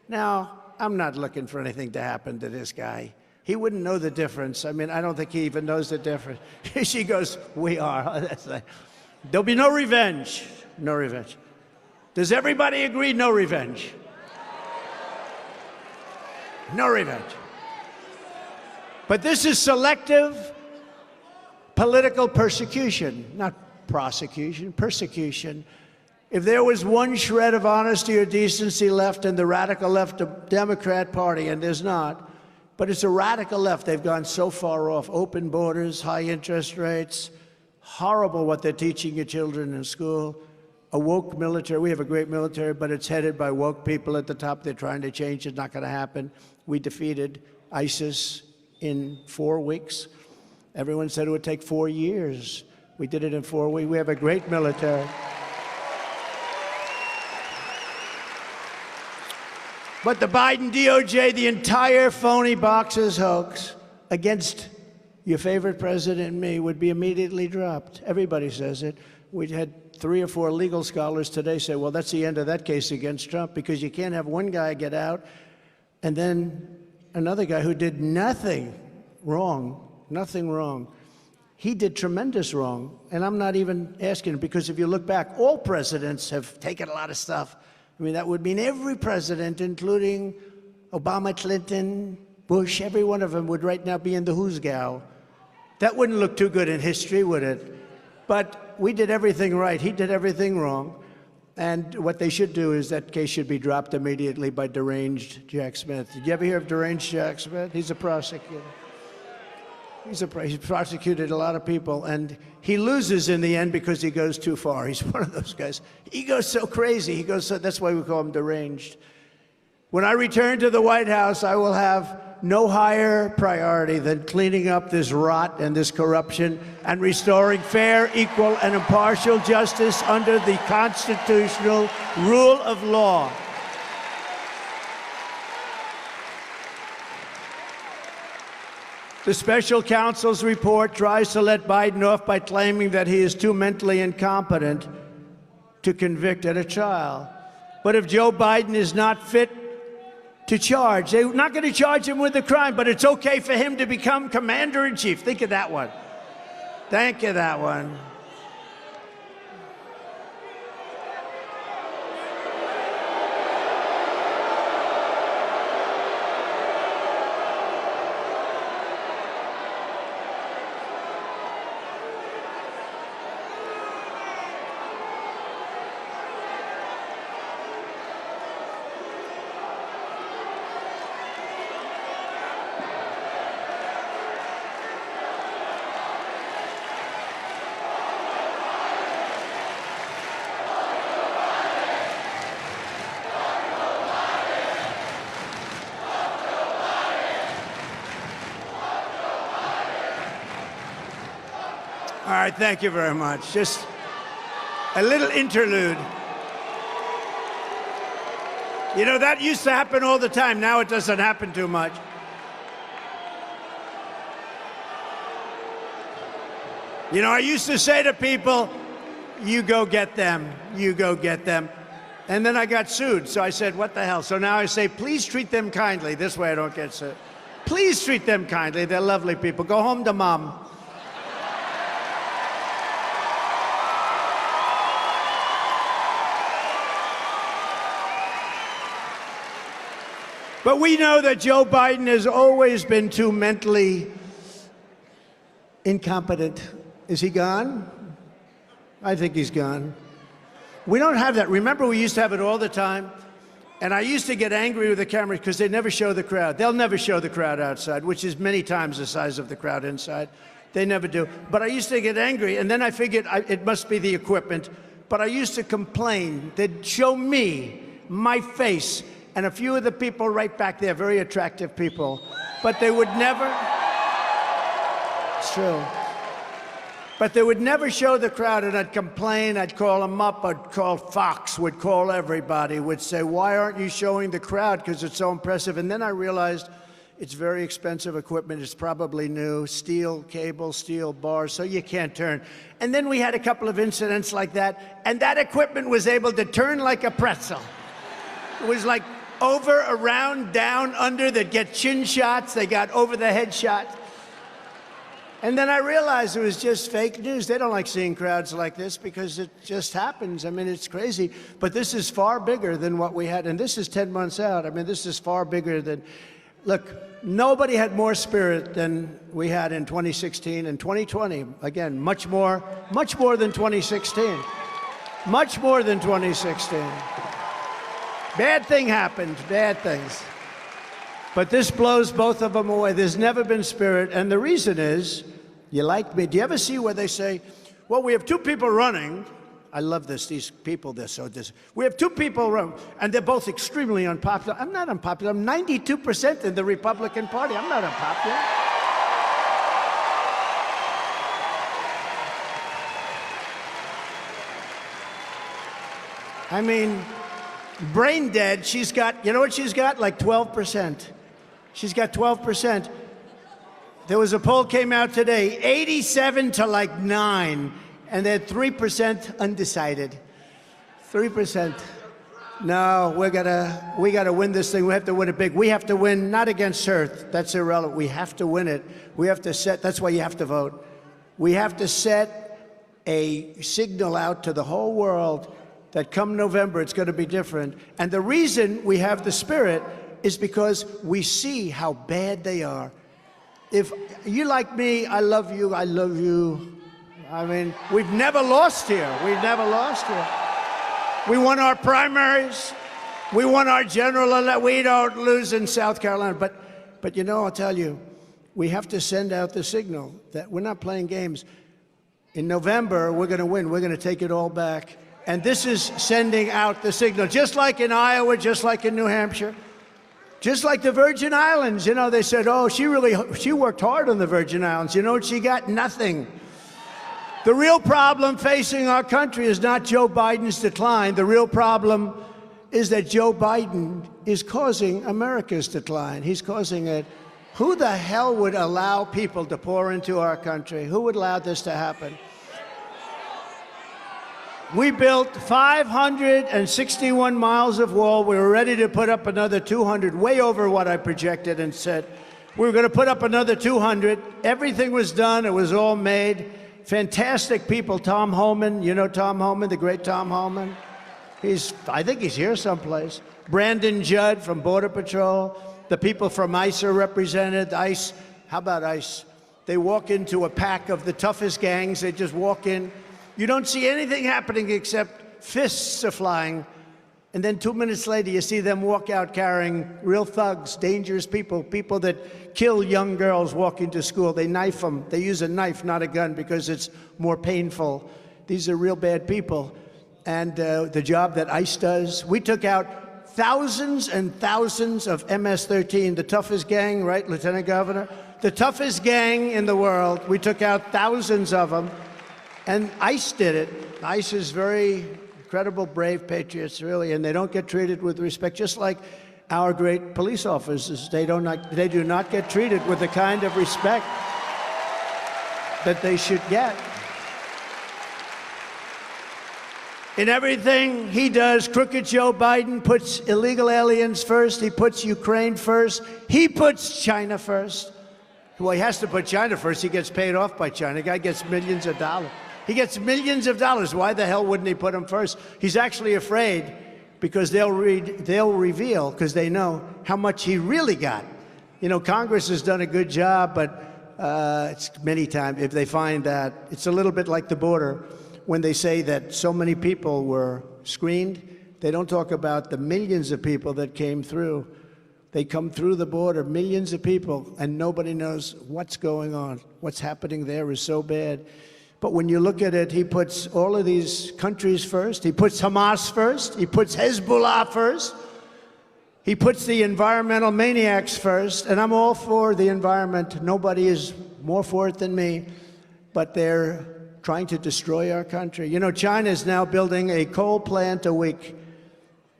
Now, I'm not looking for anything to happen to this guy. He wouldn't know the difference. I mean, I don't think he even knows the difference. She goes, we are. That's like, there'll be no revenge. No revenge. Does everybody agree? No revenge. No revenge. But this is selective political persecution, not prosecution, persecution. If there was one shred of honesty or decency left in the radical left Democrat Party, and there's not, but it's a radical left, they've gone so far off. Open borders, high interest rates, horrible what they're teaching your children in school. A woke military. We have a great military, but it's headed by woke people at the top. They're trying to change it. Not going to happen. We defeated ISIS in 4 weeks. Everyone said it would take 4 years. We did it in 4 weeks. We have a great military. But the Biden DOJ, the entire phony boxes hoax against your favorite president and me would be immediately dropped. Everybody says it. We had 3 or 4 legal scholars today say, well, that's the end of that case against Trump, because you can't have one guy get out and then another guy who did nothing wrong. He did tremendous wrong. And I'm not even asking, because if you look back, all presidents have taken a lot of stuff. I mean, that would mean every president, including Obama, Clinton, Bush, every one of them would right now be in the who's gal. That wouldn't look too good in history, would it? But we did everything right. He did everything wrong. And what they should do is that case should be dropped immediately by deranged Jack Smith. Did you ever hear of deranged Jack Smith? He's a prosecutor. He's prosecuted a lot of people, and he loses in the end because he goes too far. He's one of those guys. He goes so crazy. He goes so, that's why we call him deranged. When I return to the White House, I will have no higher priority than cleaning up this rot and this corruption and restoring fair, equal, and impartial justice under the constitutional rule of law. The special counsel's report tries to let Biden off by claiming that he is too mentally incompetent to convict at a trial. But if Joe Biden is not fit to charge, they're not going to charge him with a crime, but it's okay for him to become commander-in-chief. Think of that one. Thank you, that one. All right, thank you very much. Just a little interlude. You know, that used to happen all the time. Now it doesn't happen too much. You know, I used to say to people, you go get them, you go get them. And then I got sued, so I said, what the hell? So now I say, please treat them kindly. This way I don't get sued. Please treat them kindly. They're lovely people. Go home to mom. But we know that Joe Biden has always been too mentally incompetent. Is he gone? I think he's gone. We don't have that. Remember, we used to have it all the time? And I used to get angry with the cameras because they never show the crowd. They'll never show the crowd outside, which is many times the size of the crowd inside. They never do. But I used to get angry, and then I figured it must be the equipment. But I used to complain. They'd show me, my face, and a few of the people right back there, very attractive people. But they would never. It's true. But they would never show the crowd, and I'd complain, I'd call them up, I'd call Fox, would call everybody, would say, why aren't you showing the crowd? Because it's so impressive. And then I realized it's very expensive equipment. It's probably new, steel cable, steel bars, so you can't turn. And then we had a couple of incidents like that, and that equipment was able to turn like a pretzel. It was like over, around, down, under. They'd get chin shots. They got over the head shots. And then I realized it was just fake news. They don't like seeing crowds like this because it just happens. I mean, it's crazy. But this is far bigger than what we had. And this is 10 months out. I mean, this is far bigger than... Look, nobody had more spirit than we had in 2016 and 2020. Again, much more than 2016. Much more than 2016. Bad thing happened, bad things. But this blows both of them away. There's never been spirit. And the reason is, you like me. Do you ever see where they say, well, we have two people running. I love this. These people, they're so dis. We have two people running, and they're both extremely unpopular. I'm not unpopular. I'm 92% in the Republican Party. I'm not unpopular. I mean, brain dead. She's got, you know what she's got? Like 12%. She's got 12%. There was a poll came out today, 87 to like 9, and they're 3% undecided. 3%. No, we gotta win this thing. We have to win it big. We have to win not against her. That's irrelevant. We have to win it. We have to set. That's why you have to vote. We have to set a signal out to the whole world that come November, it's going to be different. And the reason we have the spirit is because we see how bad they are. If you like me, I love you, I love you. I mean, we've never lost here. We've never lost here. We won our primaries. We won our general election. We don't lose in South Carolina. But you know, I'll tell you, we have to send out the signal that we're not playing games. In November, we're going to win. We're going to take it all back. And this is sending out the signal, just like in Iowa, just like in New Hampshire, just like the Virgin Islands. You know, they said, oh, she worked hard on the Virgin Islands. You know what she got? Nothing. The real problem facing our country is not Joe Biden's decline. The real problem is that Joe Biden is causing America's decline. He's causing it. Who the hell would allow people to pour into our country? Who would allow this to happen? We built 561 miles of wall. We were ready to put up another 200, way over what I projected and said. We were going to put up another 200. Everything was done. It was all made. Fantastic people. Tom Homan, you know Tom Homan, the great Tom Homan? I think he's here someplace. Brandon Judd from Border Patrol. The people from ICE are represented. ICE, how about ICE? They walk into a pack of the toughest gangs. They just walk in. You don't see anything happening except fists are flying. And then 2 minutes later, you see them walk out carrying real thugs, dangerous people, people that kill young girls walking to school. They knife them. They use a knife, not a gun, because it's more painful. These are real bad people. And the job that ICE does, we took out thousands and thousands of MS-13, the toughest gang, right, Lieutenant Governor? The toughest gang in the world. We took out thousands of them. And ICE did it. ICE is very incredible, brave patriots, really, and they don't get treated with respect, just like our great police officers. They do not get treated with the kind of respect that they should get. In everything he does, crooked Joe Biden puts illegal aliens first. He puts Ukraine first. He puts China first. Well, he has to put China first. He gets paid off by China. The guy gets millions of dollars. He gets millions of dollars. Why the hell wouldn't he put him first? He's actually afraid because they'll reveal, because they know how much he really got. You know, Congress has done a good job, but it's many times, if they find that, it's a little bit like the border. When they say that so many people were screened, they don't talk about the millions of people that came through. They come through the border, millions of people, and nobody knows what's going on. What's happening there is so bad. But when you look at it, he puts all of these countries first. He puts Hamas first. He puts Hezbollah first. He puts the environmental maniacs first. And I'm all for the environment. Nobody is more for it than me. But they're trying to destroy our country. You know, China is now building a coal plant a week,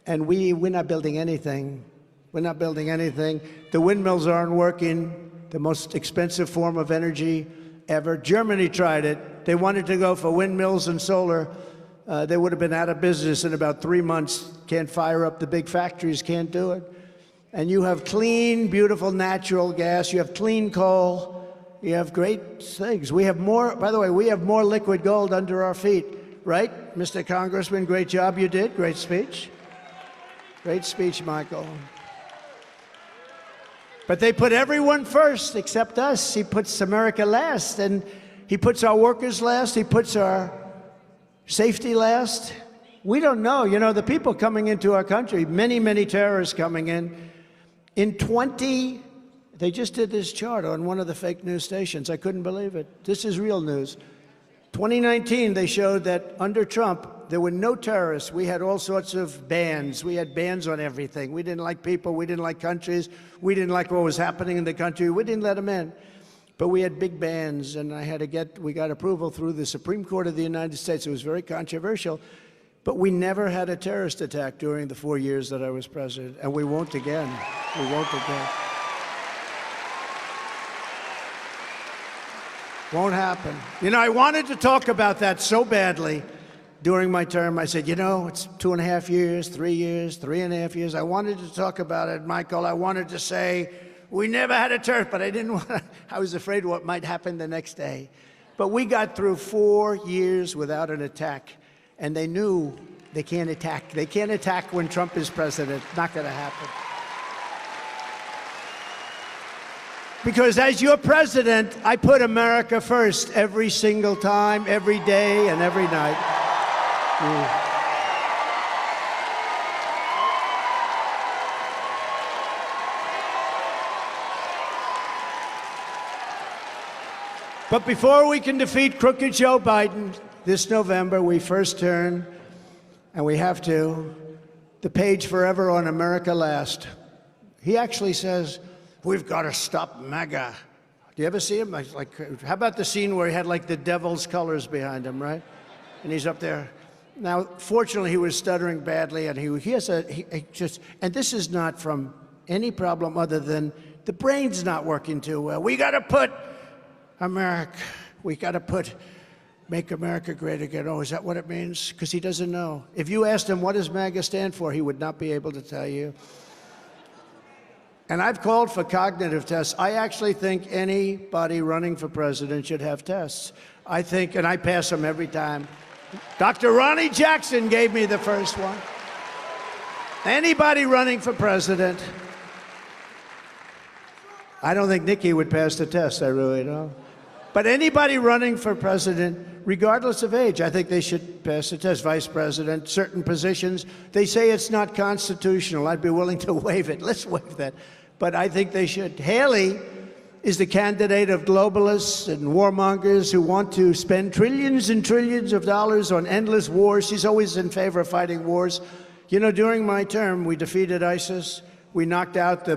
and we're not building anything. We're not building anything. The windmills aren't working, the most expensive form of energy ever. Germany tried it. They wanted to go for windmills and solar. They would have been out of business in about 3 months. Can't fire up the big factories, can't do it. And you have clean, beautiful natural gas. You have clean coal. You have great things. We have more, by the way, we have more liquid gold under our feet, right? Mr. Congressman, great job you did. Great speech. Great speech, Michael. But they put everyone first except us. He puts America last, and he puts our workers last. He puts our safety last. We don't know. You know, the people coming into our country, many, many terrorists coming in. They just did this chart on one of the fake news stations. I couldn't believe it. This is real news. 2019, they showed that under Trump, there were no terrorists. We had all sorts of bans. We had bans on everything. We didn't like people. We didn't like countries. We didn't like what was happening in the country. We didn't let them in. But we had big bans, and we got approval through the Supreme Court of the United States. It was very controversial. But we never had a terrorist attack during the 4 years that I was president, and we won't again. We won't again. Won't happen. You know, I wanted to talk about that so badly during my term. I said, you know, it's 2.5 years, 3 years, 3.5 years. I wanted to talk about it, Michael. I wanted to say, we never had a terrorist, but I didn't want to. I was afraid what might happen the next day. But we got through 4 years without an attack, and they knew they can't attack. They can't attack when Trump is president. Not going to happen. Because as your president, I put America first every single time, every day, and every night. But before we can defeat crooked Joe Biden this November, we first turn, and we have to, the page forever on America Last. He actually says, we've got to stop MAGA. Do you ever see him? Like, how about the scene where he had like the devil's colors behind him, right? And he's up there. Now, fortunately, he was stuttering badly, and he just, and this is not from any problem other than the brain's not working too well. We got to put America, make America great again. Oh, is that what it means? Because he doesn't know. If you asked him, what does MAGA stand for, he would not be able to tell you. And I've called for cognitive tests. I actually think anybody running for president should have tests. I think, and I pass them every time. Dr. Ronnie Jackson gave me the first one. Anybody running for president. I don't think Nikki would pass the test, I really don't. But anybody running for president, regardless of age, I think they should pass the test. Vice president, certain positions, they say it's not constitutional. I'd be willing to waive it. Let's waive that. But I think they should. Haley is the candidate of globalists and warmongers who want to spend trillions and trillions of dollars on endless wars. She's always in favor of fighting wars. You know, during my term, we defeated ISIS. We knocked out the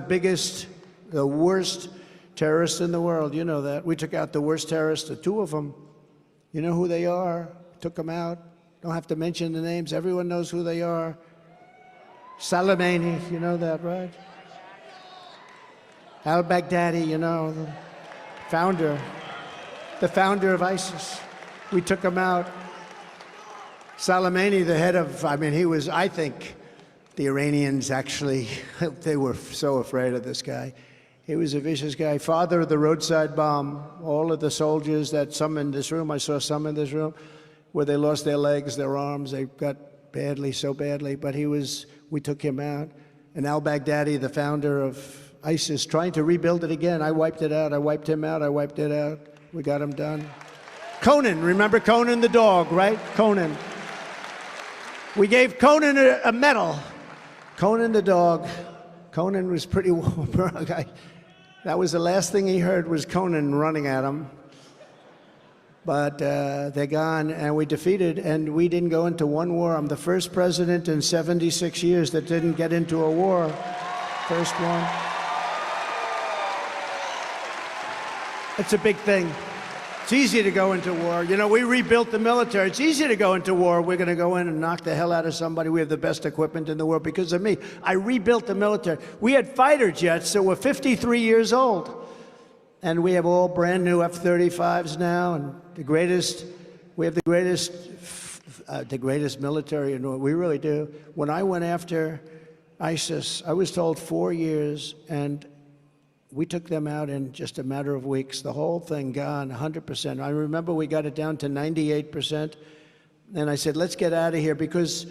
worst terrorists in the world. You know that. We took out the worst terrorists, the two of them. You know who they are. Took them out. Don't have to mention the names. Everyone knows who they are. Soleimani, you know that, right? Al-Baghdadi, you know, the founder of ISIS. We took him out. Soleimani, the head of, he was, I think, the Iranians actually, they were so afraid of this guy. He was a vicious guy. Father of the roadside bomb. All of the soldiers that some in this room, I saw some in this room, where they lost their legs, their arms, they got badly, so badly, but we took him out. And al-Baghdadi, the founder of ISIS, trying to rebuild it again. I wiped it out. I wiped him out. I wiped it out. We got him done. Conan, remember Conan the dog, right? Conan. We gave Conan a medal. Conan the dog. Conan was pretty warm. That was the last thing he heard was Conan running at him. But they're gone, and we defeated, and we didn't go into one war. I'm the first president in 76 years that didn't get into a war. First one. It's a big thing. It's easy to go into war. You know, we rebuilt the military. It's easy to go into war. We're going to go in and knock the hell out of somebody. We have the best equipment in the world because of me. I rebuilt the military. We had fighter jets that were 53 years old. And we have all brand new F-35s now, and we have the greatest military in the world. We really do. When I went after ISIS, I was told 4 years, and we took them out in just a matter of weeks. The whole thing gone, 100%. I remember we got it down to 98%. And I said, let's get out of here, because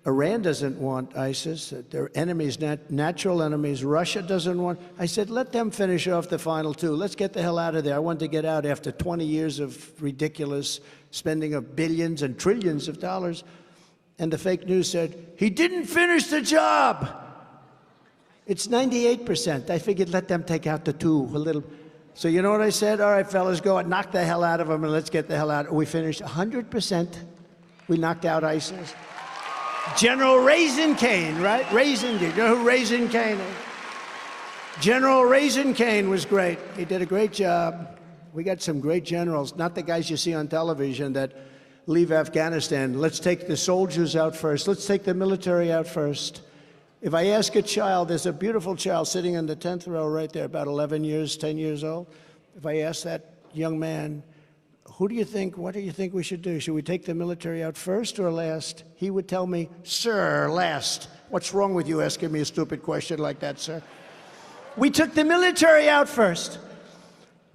Iran doesn't want ISIS. They're enemies, natural enemies. Russia doesn't want. I said, let them finish off the final two. Let's get the hell out of there. I wanted to get out after 20 years of ridiculous spending of billions and trillions of dollars. And the fake news said, he didn't finish the job. It's 98%. I figured let them take out the two a little. So you know what I said? All right, fellas, go and knock the hell out of them, and let's get the hell out. We finished 100%. We knocked out ISIS. General Raisin Cane, right? Raisin, you know who Raisin Cane is? General Raisin Cane was great. He did a great job. We got some great generals, not the guys you see on television that leave Afghanistan. Let's take the soldiers out first. Let's take the military out first. If I ask a child, there's a beautiful child sitting in the 10th row right there, about 11 years, 10 years old. If I ask that young man, what do you think we should do? Should we take the military out first or last? He would tell me, sir, last. What's wrong with you asking me a stupid question like that, sir? We took the military out first.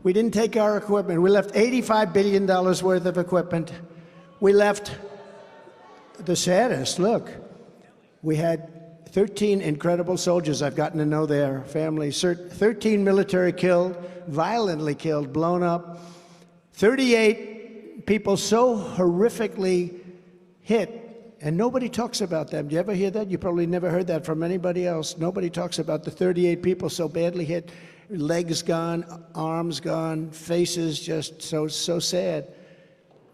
We didn't take our equipment. We left $85 billion worth of equipment. We left the saddest. Look, we had 13 incredible soldiers. I've gotten to know their families. 13 military killed, violently killed, blown up. 38 people so horrifically hit, and nobody talks about them. Do you ever hear that? You probably never heard that from anybody else. Nobody talks about the 38 people so badly hit, legs gone, arms gone, faces just so sad.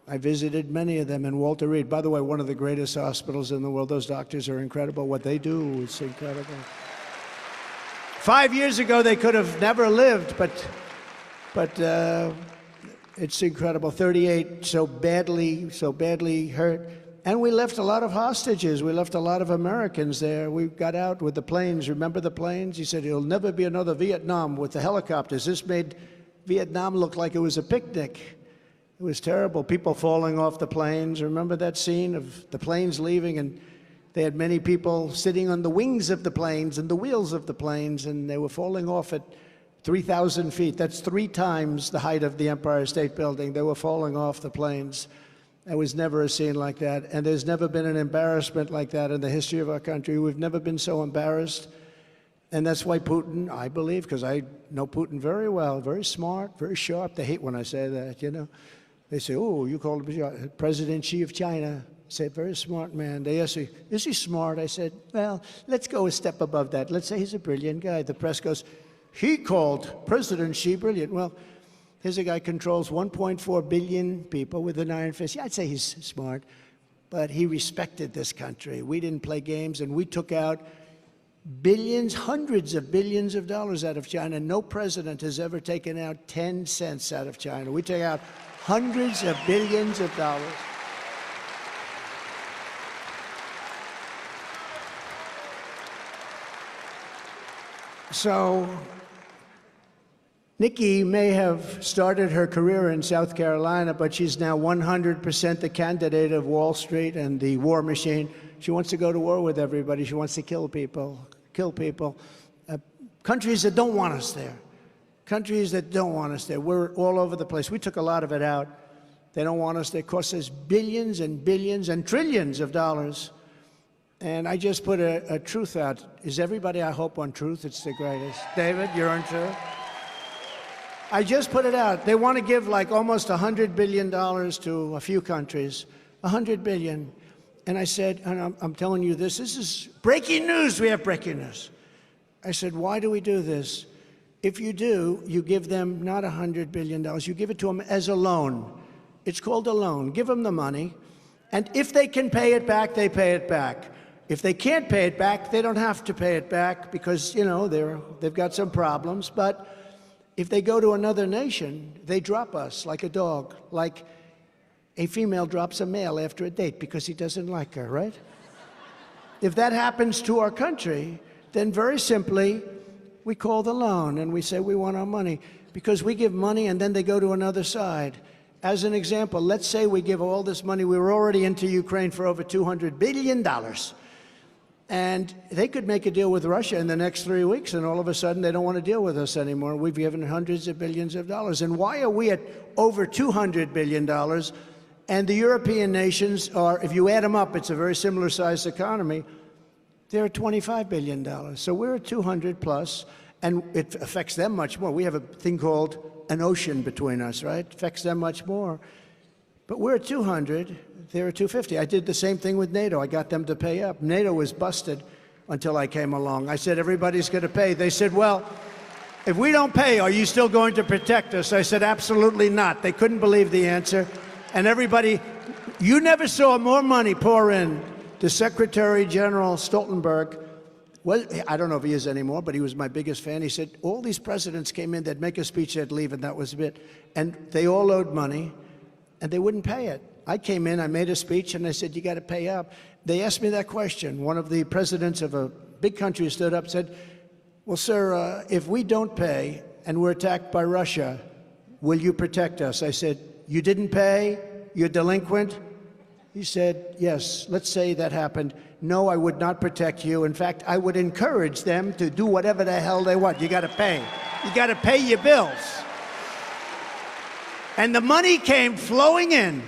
I visited many of them in Walter Reed. By the way, one of the greatest hospitals in the world. Those doctors are incredible. What they do is incredible. 5 years ago, they could have never lived, but it's incredible. 38 so badly hurt. And we left a lot of hostages. We left a lot of Americans there. We got out with the planes. Remember the planes? He said, it'll never be another Vietnam with the helicopters. This made Vietnam look like it was a picnic. It was terrible. People falling off the planes. Remember that scene of the planes leaving, and they had many people sitting on the wings of the planes and the wheels of the planes, and they were falling off at 3,000 feet. That's 3 times the height of the Empire State Building. They were falling off the planes. There was never a scene like that, and there's never been an embarrassment like that in the history of our country. We've never been so embarrassed, and that's why Putin, I believe, because I know Putin very well, very smart, very sharp. They hate when I say that, you know. They say, oh, you called him President Xi of China. I say, very smart man. They ask me, is he smart? I said, well, let's go a step above that. Let's say he's a brilliant guy. The press goes, he called President Xi brilliant. Well, here's a guy controls 1.4 billion people with an iron fist. Yeah, I'd say he's smart, but he respected this country. We didn't play games, and we took out billions, hundreds of billions of dollars out of China. No president has ever taken out 10 cents out of China. We take out hundreds of billions of dollars. So Nikki may have started her career in South Carolina, but she's now 100% the candidate of Wall Street and the war machine. She wants to go to war with everybody. She wants to kill people. Countries that don't want us there. Countries that don't want us there. We're all over the place. We took a lot of it out. They don't want us there. It costs us billions and billions and trillions of dollars. And I just put a truth out. Is everybody, I hope, on truth? It's the greatest. David, you're on truth? I just put it out. They want to give like almost $100 billion to a few countries. $100 billion. And I said, and I'm telling you this is breaking news. We have breaking news. I said, why do we do this? If you do, you give them not $100 billion. You give it to them as a loan. It's called a loan. Give them the money. And if they can pay it back, they pay it back. If they can't pay it back, they don't have to pay it back because, you know, they've got some problems. But If they go to another nation, they drop us like a dog, like a female drops a male after a date because he doesn't like her, right? If that happens to our country, then very simply, we call the loan and we say we want our money because we give money and then they go to another side. As an example, let's say we give all this money. We were already into Ukraine for over $200 billion. And they could make a deal with Russia in the next 3 weeks, and all of a sudden they don't want to deal with us anymore. We've given hundreds of billions of dollars. And why are we at over $200 billion? And the European nations are, if you add them up, it's a very similar sized economy. They're at $25 billion. So we're at 200 plus, and it affects them much more. We have a thing called an ocean between us, right? It affects them much more. But we're at 200, they're at 250. I did the same thing with NATO. I got them to pay up. NATO was busted until I came along. I said, everybody's going to pay. They said, well, if we don't pay, are you still going to protect us? I said, absolutely not. They couldn't believe the answer. And everybody, you never saw more money pour in to Secretary General Stoltenberg. Well, I don't know if he is anymore, but he was my biggest fan. He said, all these presidents came in, they'd make a speech, they'd leave, and that was it. And they all owed money, and they wouldn't pay it. I came in, I made a speech, and I said, you got to pay up. They asked me that question. One of the presidents of a big country stood up and said, well, sir, if we don't pay and we're attacked by Russia, will you protect us? I said, you didn't pay? You're delinquent? He said, yes, let's say that happened. No, I would not protect you. In fact, I would encourage them to do whatever the hell they want. You got to pay. You got to pay your bills. And the money came flowing in.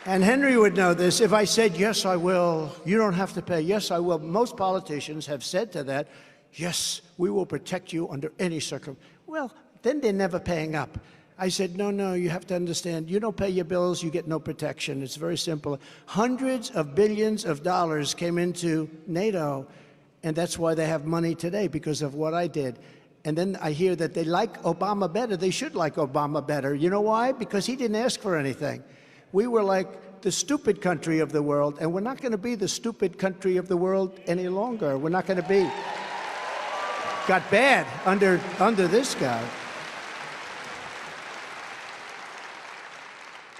And Henry would know this. If I said, yes, I will, you don't have to pay. Yes, I will. Most politicians have said to that, yes, we will protect you under any circumstance. Well, then they're never paying up. I said, no, you have to understand, you don't pay your bills, you get no protection. It's very simple. Hundreds of billions of dollars came into NATO, and that's why they have money today, because of what I did. And then I hear that they like Obama better. They should like Obama better. You know why? Because he didn't ask for anything. We were like the stupid country of the world, and we're not going to be the stupid country of the world any longer. We're not going to be. Got bad under this guy.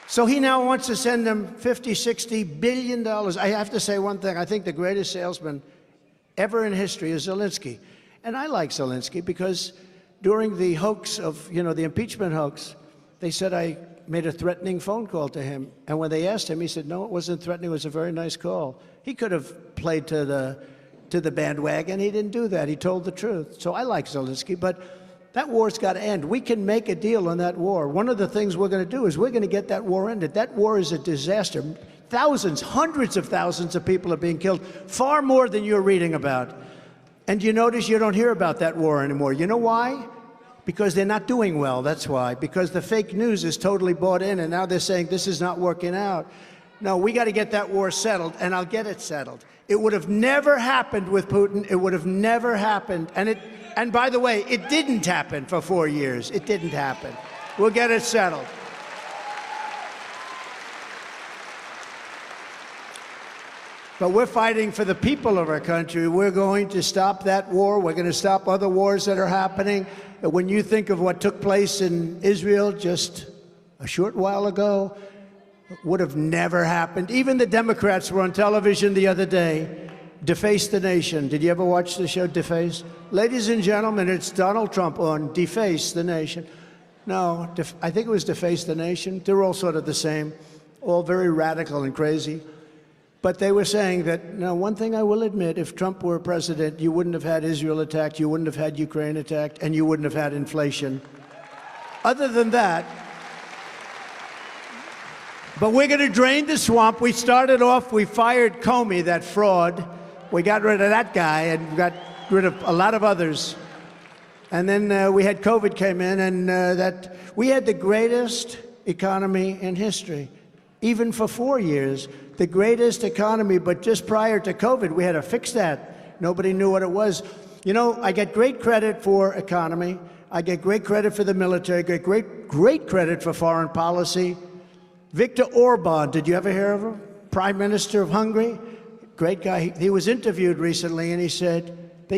So he now wants to send them $50, $60 billion. I have to say one thing. I think the greatest salesman ever in history is Zelensky. And I like Zelensky because during the hoax of, the impeachment hoax, they said I made a threatening phone call to him. And when they asked him, he said, no, it wasn't threatening. It was a very nice call. He could have played to the bandwagon. He didn't do that. He told the truth. So I like Zelensky, but that war's got to end. We can make a deal on that war. One of the things we're going to do is we're going to get that war ended. That war is a disaster. Thousands, hundreds of thousands of people are being killed, far more than you're reading about. And you notice you don't hear about that war anymore. You know why? Because they're not doing well, that's why. Because the fake news is totally bought in, and now they're saying this is not working out. No, we got to get that war settled, and I'll get it settled. It would have never happened with Putin. It would have never happened. And by the way, it didn't happen for 4 years. It didn't happen. We'll get it settled. But we're fighting for the people of our country. We're going to stop that war. We're going to stop other wars that are happening. When you think of what took place in Israel just a short while ago, would have never happened. Even the Democrats were on television the other day, Deface the Nation. Did you ever watch the show Deface? Ladies and gentlemen, it's Donald Trump on Deface the Nation. No, I think it was Deface the Nation. They're all sort of the same, all very radical and crazy. But they were saying that, now, one thing I will admit, if Trump were president, you wouldn't have had Israel attacked, you wouldn't have had Ukraine attacked, and you wouldn't have had inflation. Other than that, but we're going to drain the swamp. We started off, we fired Comey, that fraud. We got rid of that guy and got rid of a lot of others. And then we had COVID came in, and we had the greatest economy in history. Even for 4 years, the greatest economy, but just prior to COVID, we had to fix that. Nobody knew what it was. I get great credit for economy. I get great credit for the military, get great credit for foreign policy. Viktor Orban, did you ever hear of him? Prime Minister of Hungary, great guy. He was interviewed recently, and they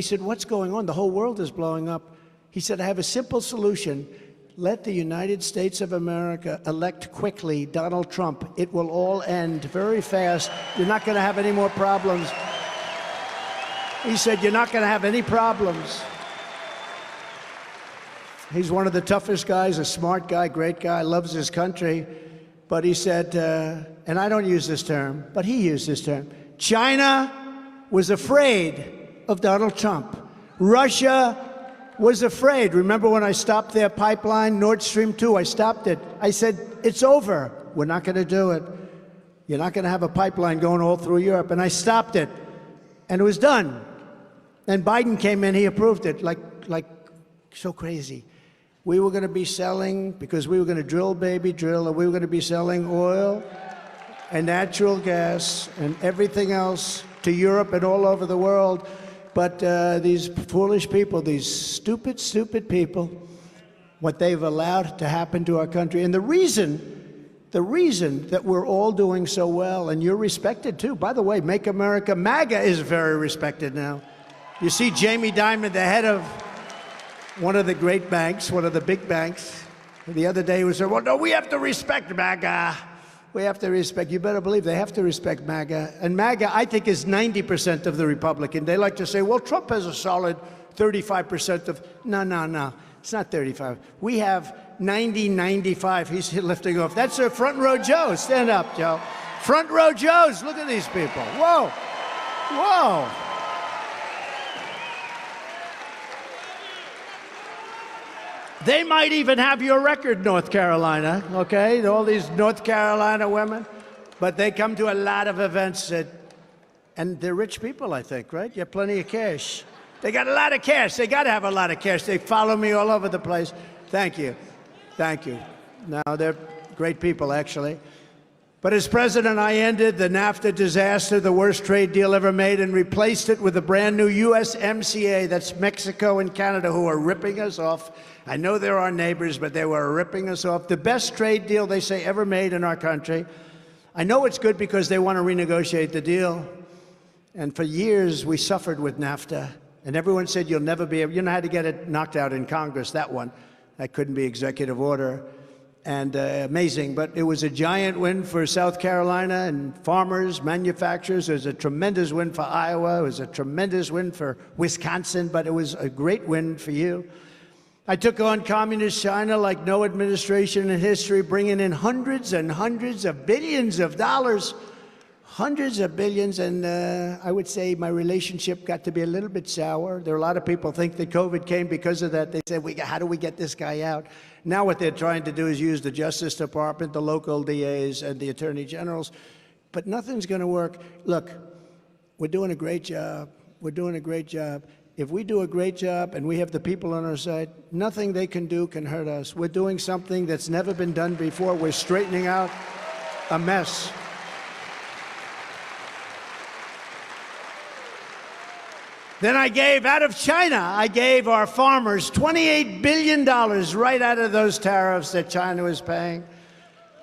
said, what's going on? The whole world is blowing up. He said, I have a simple solution. Let the United States of America elect quickly Donald Trump. It will all end very fast. You're not going to have any more problems. He said, you're not going to have any problems. He's one of the toughest guys, a smart guy, great guy, loves his country. But he said, and I don't use this term, but he used this term, China was afraid of Donald Trump. Russia was afraid. Remember when I stopped their pipeline, Nord Stream 2, I stopped it. I said, it's over. We're not going to do it. You're not going to have a pipeline going all through Europe. And I stopped it. And it was done. And Biden came in, he approved it, like so crazy. We were going to be selling, because we were going to drill, baby, drill, and we were going to be selling oil and natural gas and everything else to Europe and all over the world. But these foolish people, these stupid, stupid people, what they've allowed to happen to our country. And the reason that we're all doing so well, and you're respected too. By the way, Make America, MAGA is very respected now. You see Jamie Dimon, the head of one of the great banks, one of the big banks, the other day he said, well, no, we have to respect MAGA. We have to respect, you better believe they have to respect MAGA. And MAGA, I think, is 90% of the Republican. They like to say, well, Trump has a solid 35% of, no. It's not 35. We have 90, 95. He's lifting off. That's a front row Joe. Stand up, Joe. Front row Joes. Look at these people. Whoa. Whoa. They might even have your record, North Carolina, okay? All these North Carolina women. But they come to a lot of events, and they're rich people, I think, right? You have plenty of cash. They got a lot of cash. They got to have a lot of cash. They follow me all over the place. Thank you. Thank you. No, they're great people, actually. But as president, I ended the NAFTA disaster, the worst trade deal ever made, and replaced it with a brand new USMCA. That's Mexico and Canada, who are ripping us off. I know they're our neighbors, but they were ripping us off. The best trade deal, they say, ever made in our country. I know it's good because they want to renegotiate the deal. And for years, we suffered with NAFTA. And everyone said, you'll never be able, you know how to get it knocked out in Congress, that one. That couldn't be executive order. And amazing, but it was a giant win for South Carolina and farmers, manufacturers. It was a tremendous win for Iowa. It was a tremendous win for Wisconsin, but it was a great win for you. I took on communist China like no administration in history, bringing in hundreds and hundreds of billions of dollars, hundreds of billions, and I would say my relationship got to be a little bit sour. There are a lot of people think that COVID came because of that. They said, how do we get this guy out? Now what they're trying to do is use the Justice Department, the local DAs, and the Attorney Generals, but nothing's going to work. Look, we're doing a great job. We're doing a great job. If we do a great job and we have the people on our side, nothing they can do can hurt us. We're doing something that's never been done before. We're straightening out a mess. Then I gave, out of China, I gave our farmers $28 billion right out of those tariffs that China was paying,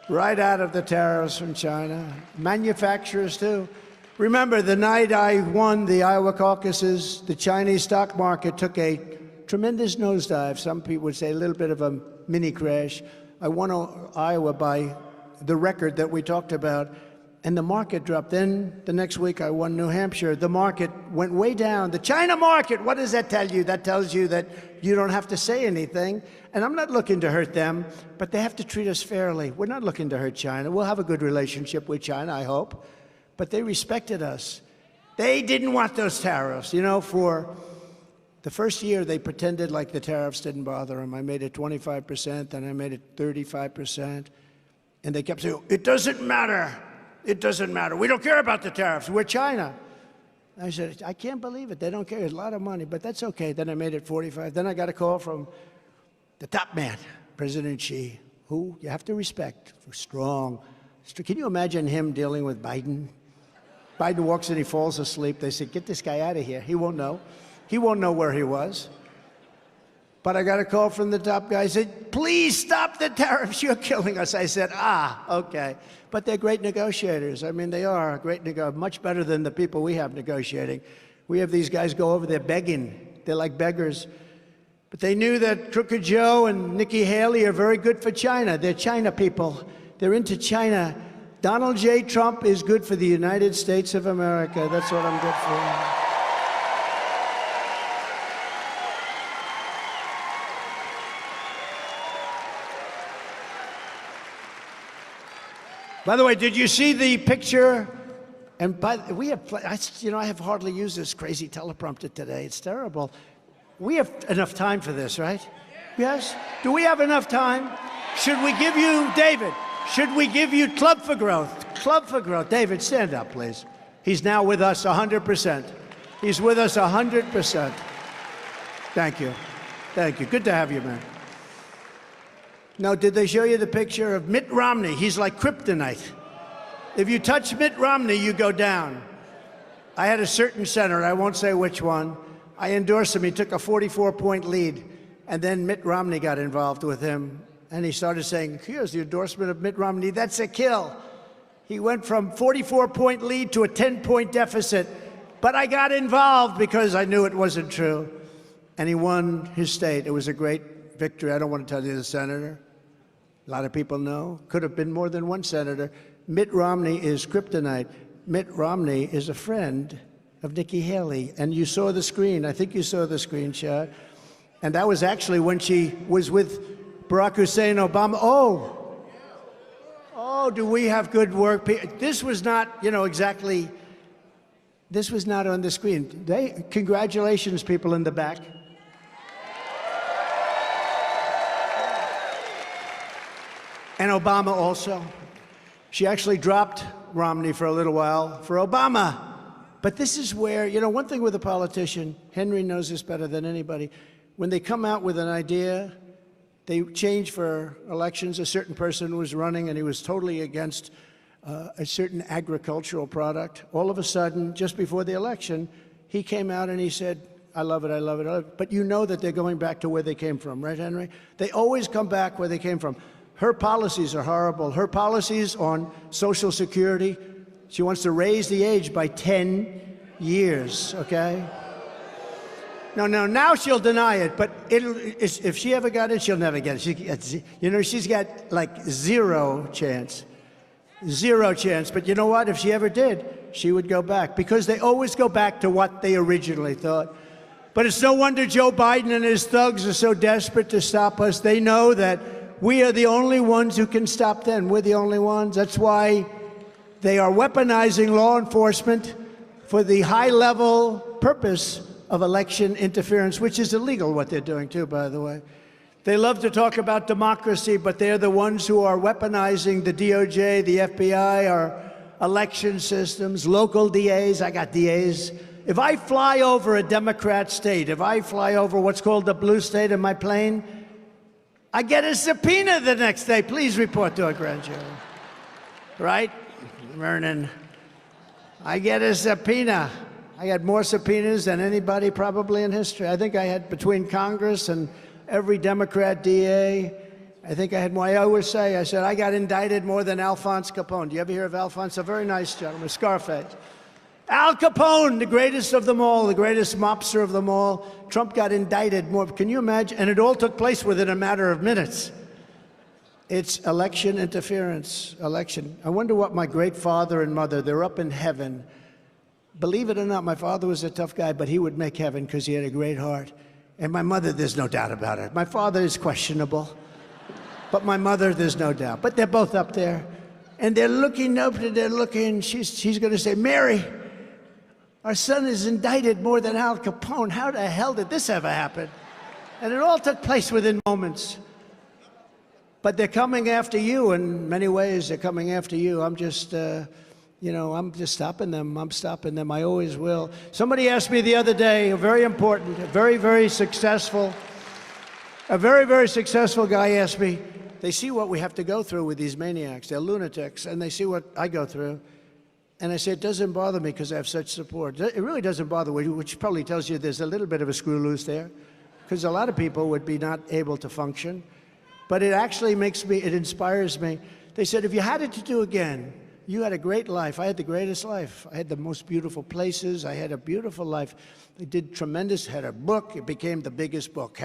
right out of the tariffs from China. Manufacturers, too. Remember, the night I won the Iowa caucuses, the Chinese stock market took a tremendous nosedive. Some people would say a little bit of a mini crash. I won Iowa by the record that we talked about, and the market dropped. Then the next week I won New Hampshire. The market went way down. The China market, what does that tell you? That tells you that you don't have to say anything. And I'm not looking to hurt them, but they have to treat us fairly. We're not looking to hurt China. We'll have a good relationship with China, I hope. But they respected us. They didn't want those tariffs. You know, for the first year, they pretended like the tariffs didn't bother them. I made it 25%, then I made it 35%. And they kept saying, it doesn't matter. It doesn't matter. We don't care about the tariffs. We're China. I said, I can't believe it. They don't care. It's a lot of money, but that's okay. Then I made it 45. Then I got a call from the top man, President Xi, who you have to respect for strong. Can you imagine him dealing with Biden? Biden walks in, he falls asleep. They said, get this guy out of here. He won't know. He won't know where he was. But I got a call from the top guy. He said, please stop the tariffs. You're killing us. I said, okay. But they're great negotiators. I mean, they are great much better than the people we have negotiating. We have these guys go over there begging. They're like beggars. But they knew that Crooked Joe and Nikki Haley are very good for China. They're China people. They're into China. Donald J. Trump is good for the United States of America. That's what I'm good for. By the way, did you see the picture? And we have, I have hardly used this crazy teleprompter today. It's terrible. We have enough time for this, right? Yes? Do we have enough time? Should we give you, David, should we give you Club for Growth? Club for Growth. David, stand up, please. He's now with us 100%. He's with us 100%. Thank you. Thank you. Good to have you, man. Now, did they show you the picture of Mitt Romney? He's like kryptonite. If you touch Mitt Romney, you go down. I had a certain senator, I won't say which one. I endorsed him. He took a 44-point lead. And then Mitt Romney got involved with him. And he started saying, here's the endorsement of Mitt Romney. That's a kill. He went from 44-point lead to a 10-point deficit. But I got involved because I knew it wasn't true. And he won his state. It was a great victory. I don't want to tell you the senator. A lot of people know. Could have been more than one senator. Mitt Romney is kryptonite. Mitt Romney is a friend of Nikki Haley. And you saw the screen. I think you saw the screenshot. And that was actually when she was with Barack Hussein Obama. Oh, do we have good work? This was not, exactly, this was not on the screen. Congratulations, people in the back. And Obama also. She actually dropped Romney for a little while for Obama. But this is where, one thing with a politician, Henry knows this better than anybody, when they come out with an idea, they change for elections. A certain person was running and he was totally against a certain agricultural product. All of a sudden, just before the election, he came out and he said, I love it, I love it, I love it. But you know that they're going back to where they came from, right, Henry? They always come back where they came from. Her policies are horrible. Her policies on Social Security, she wants to raise the age by 10 years, okay? No, now she'll deny it, but if she ever got it, she'll never get it. She's got like zero chance. Zero chance. But you know what? If she ever did, she would go back because they always go back to what they originally thought. But it's no wonder Joe Biden and his thugs are so desperate to stop us. They know that we are the only ones who can stop them. We're the only ones. That's why they are weaponizing law enforcement for the high-level purpose of election interference, which is illegal, what they're doing, too, by the way. They love to talk about democracy, but they're the ones who are weaponizing the DOJ, the FBI, our election systems, local DAs. I got DAs. If I fly over a Democrat state, if I fly over what's called the blue state in my plane, I get a subpoena the next day. Please report to a grand jury. Right, Vernon? I get a subpoena. I had more subpoenas than anybody probably in history. I think I had between Congress and every Democrat DA. I think I had more. I always say, I said, I got indicted more than Alphonse Capone. Do you ever hear of Alphonse? A very nice gentleman, Scarface. Al Capone, the greatest of them all, the greatest mobster of them all. Trump got indicted more. Can you imagine? And it all took place within a matter of minutes. It's election interference, election. I wonder what my great father and mother, they're up in heaven. Believe it or not, my father was a tough guy, but he would make heaven because he had a great heart. And my mother, there's no doubt about it. My father is questionable, but my mother, there's no doubt. But they're both up there. And they're looking up and they're looking. She's going to say, Mary, our son is indicted more than Al Capone. How the hell did this ever happen? And it all took place within moments. But they're coming after you in many ways. They're coming after you. I'm just, I'm just stopping them. I'm stopping them. I always will. Somebody asked me the other day, a very important, a very, very successful guy asked me, they see what we have to go through with these maniacs. They're lunatics, and they see what I go through. And I say, it doesn't bother me because I have such support. It really doesn't bother me, which probably tells you there's a little bit of a screw loose there, because a lot of people would be not able to function. But it actually makes me, it inspires me. They said, if you had it to do again, You had a great life. I had the greatest life. I had the most beautiful places. I had a beautiful life. I did tremendous, had a book. It became the biggest book.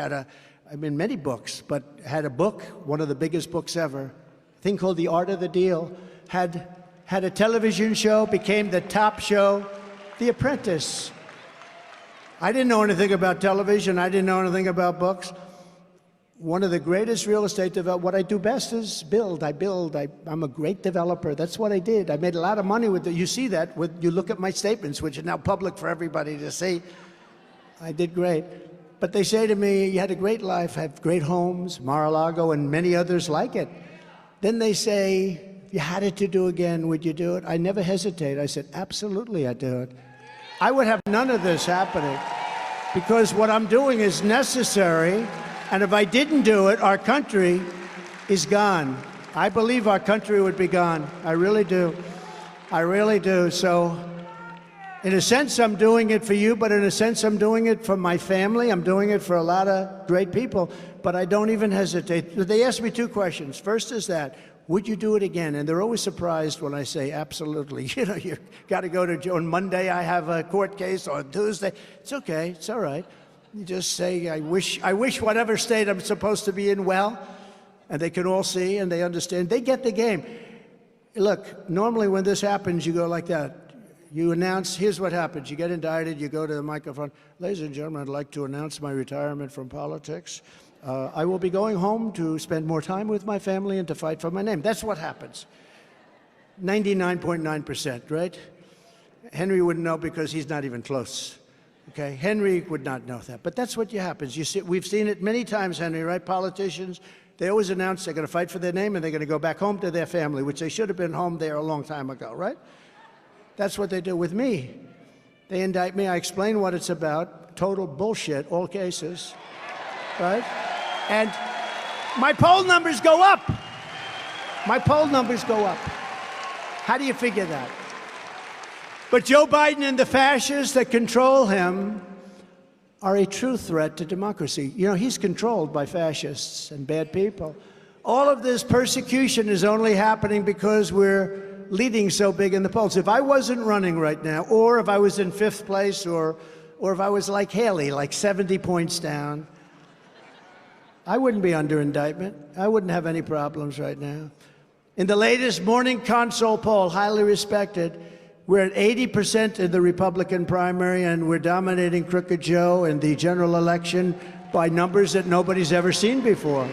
Many books, but had a book, one of the biggest books ever. A thing called The Art of the Deal. Had a television show, became the top show, The Apprentice. I didn't know anything about television. I didn't know anything about books. One of the greatest real estate developers, what I do best is build. I'm a great developer. That's what I did. I made a lot of money with it. You see that when you look at my statements, which are now public for everybody to see. I did great. But they say to me, you had a great life, have great homes, Mar-a-Lago, and many others like it. Then they say, if you had it to do again, would you do it? I never hesitate. I said, absolutely, I'd do it. I would have none of this happening because what I'm doing is necessary. And if I didn't do it, our country is gone. I believe our country would be gone. I really do. I really do. So, in a sense, I'm doing it for you, but in a sense, I'm doing it for my family. I'm doing it for a lot of great people, but I don't even hesitate. They asked me two questions. First is that, would you do it again? And they're always surprised when I say, absolutely. You know, you got to go to, on Monday I have a court case, or Tuesday. It's okay. It's all right. You just say, I wish whatever state I'm supposed to be in well, and they can all see and they understand. They get the game. Look, normally when this happens, you go like that. You announce, here's what happens. You get indicted, you go to the microphone. Ladies and gentlemen, I'd like to announce my retirement from politics. I will be going home to spend more time with my family and to fight for my name. That's what happens. 99.9%, right? Henry wouldn't know because he's not even close. Okay, Henry would not know that, but that's what happens. You see, we've seen it many times, Henry, right? Politicians, they always announce they're going to fight for their name and they're going to go back home to their family, which they should have been home there a long time ago, right? That's what they do with me. They indict me, I explain what it's about, total bullshit, all cases, right? And my poll numbers go up. My poll numbers go up. How do you figure that? But Joe Biden and the fascists that control him are a true threat to democracy. You know, he's controlled by fascists and bad people. All of this persecution is only happening because we're leading so big in the polls. If I wasn't running right now, or if I was in 5th place, or if I was like Haley, like 70 points down, I wouldn't be under indictment. I wouldn't have any problems right now. In the latest Morning Consult poll, highly respected, we're at 80% in the Republican primary, and we're dominating Crooked Joe in the general election by numbers that nobody's ever seen before. In